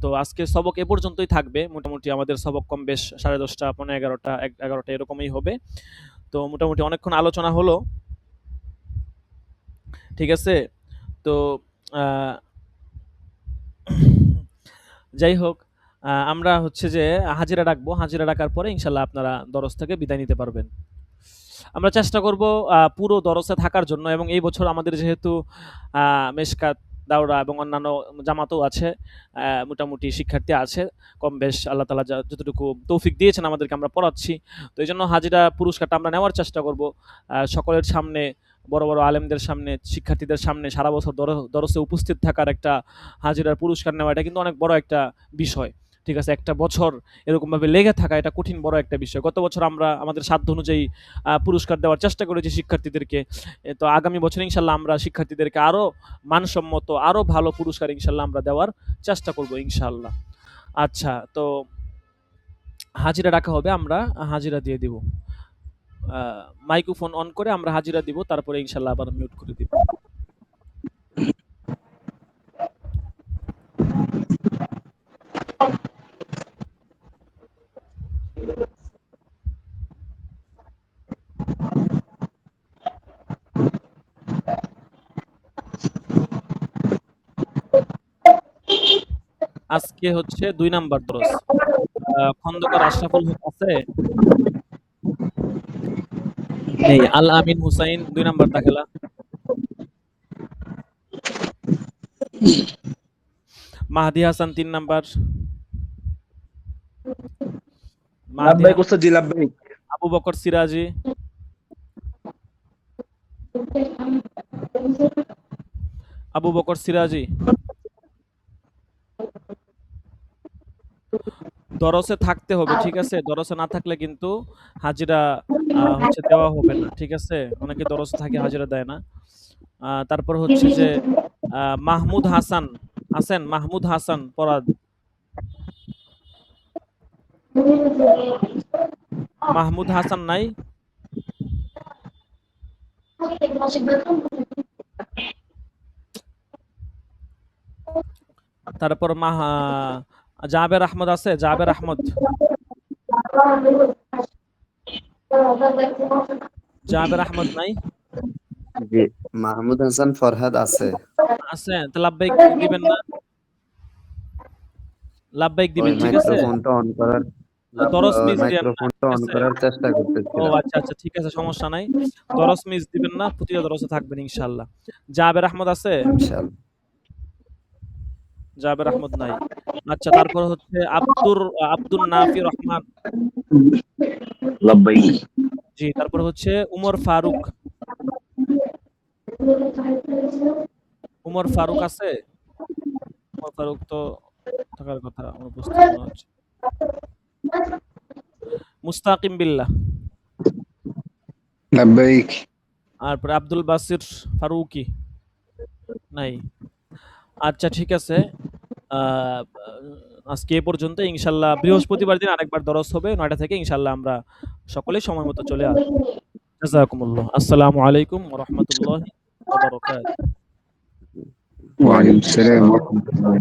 তো আজকে সবক এ পর্যন্তই থাকবে। মোটামুটি আমাদের সবক কম বেশ 10:30 পৌনে 11টা 11টা এরকমই হবে। তো মোটামুটি অনেকক্ষণ আলোচনা হলো, ঠিক আছে। তো আহ, যাই হোক, আমরা হচ্ছে যে হাজিরা ডাকবো, হাজিরা ডাকার পরে ইনশাল্লাহ আপনারা দরস থেকে বিদায় নিতে পারবেন। আমরা চেষ্টা করব পুরো দরসে থাকার জন্য, এবং এই বছর আমাদের যেহেতু মেশকাত, দাওরা এবং অন্যান্য জামাতও আছে, মোটামুটি শিক্ষার্থী আছে কম বেশ, আল্লাহ তাআলা যতটুকু তৌফিক দিয়েছেন আমাদেরকে, আমরা পড়াচ্ছি। তো এই জন্য হাজিরা পুরস্কারটা আমরা নেওয়ার চেষ্টা করব, সকলের সামনে, বড় বড় আলেমদের সামনে, শিক্ষার্থীদের সামনে সারা বছর দরসে উপস্থিত থাকার একটা হাজিরার পুরস্কার নেওয়া, এটা কিন্তু অনেক বড় একটা বিষয়। ঠিক আছে, একটা বছর এরকমভাবে লেগে থাকা, এটা কঠিন বড় একটা বিষয়। গত বছর আমরা আমাদের সাধ্য অনুযায়ী পুরস্কার দেওয়ার চেষ্টা করেছি শিক্ষার্থীদেরকে। তো আগামী বছর ইনশাল্লাহ আমরা শিক্ষার্থীদেরকে আরও মানসম্মত, আরও ভালো পুরস্কার ইনশাল্লাহ আমরা দেওয়ার চেষ্টা করব ইনশাল্লাহ। আচ্ছা, তো হাজিরা রাখা হবে, আমরা হাজিরা দিয়ে দিব। মাইক্রোফোন অন করে আমরা হাজিরা দিব, তারপরে ইনশাল্লাহ আবার মিউট করে দিব। আজকে হচ্ছে 2 নাম্বার দরস। খন্দকার আশরাফুল হক আছে? নেই। আল আমিন হুসাইন 2 নাম্বার দাখেলা। মাহদি হাসান 3 নাম্বার। মাহদি লাভবাহিক উস্তাদ, জি লাভবাহিক। আবু বকর সিরাজি। আবু বকর সিরাজি দরসে থাকতে হবে, ঠিক আছে। দরসে না থাকলে কিন্তু হাজিরা হচ্ছে দেওয়া হবে না, ঠিক আছে। অনেকে দরসে থাকে হাজিরা দেয় না। তারপর হচ্ছে যে মাহমুদ হাসান আছেন? মাহমুদ হাসান পরাদ। মাহমুদ হাসান নাই? তারপর জাবের আহমদ আছে? জাবের আহমদ, জাবের আহমদ নাই? জি, মাহমুদ হাসান ফরহাদ আছে। আছে? তো লাব্বাইক দিবেন না? লাব্বাইক ওই দিবেন, ঠিক আছে। মাইক্রোফোনটা অন করার দরস মিস দিবেন না, মাইক্রোফোনটা ঠিক অন আছে। করার চেষ্টা ও করতেছিলাম। আচ্ছা আচ্ছা, ঠিক আছে, সমস্যা নাই। দরস মিস দিবেন না, প্রতিটা দরসে থাকবেন ইনশাআল্লাহ। জাবের আহমদ আছে? ইনশাআল্লাহ। জাবের আহমদ নাই। আচ্ছা, তারপর হচ্ছে আব্দুল নাফি রহমান। লাভবাহিক। জি, তারপর হচ্ছে উমর ফারুক। উমর ফারুক আছে? উমর ফারুক তো থাকার কথা আমার বুঝতে মনে হচ্ছে। মুস্তাকিম বিল্লাহ। লাব্বাইক। তারপরে আব্দুল বাসির ফারুকি নাই। আচ্ছা ঠিক আছে। আহ, আজকে এ পর্যন্ত। ইনশাল্লাহ বৃহস্পতিবার দিন আরেকবার দরস হবে 9টা থেকে। ইনশাল্লাহ আমরা সকলেই সময় মতো চলে আসবো। জাযাকুমুল্লাহ। আসসালামু আলাইকুম ওয়া রাহমাতুল্লাহি ওয়া বারাকাতুহু। ওয়ালাইকুম আসসালাম ওয়া রাহমাতুল্লাহ।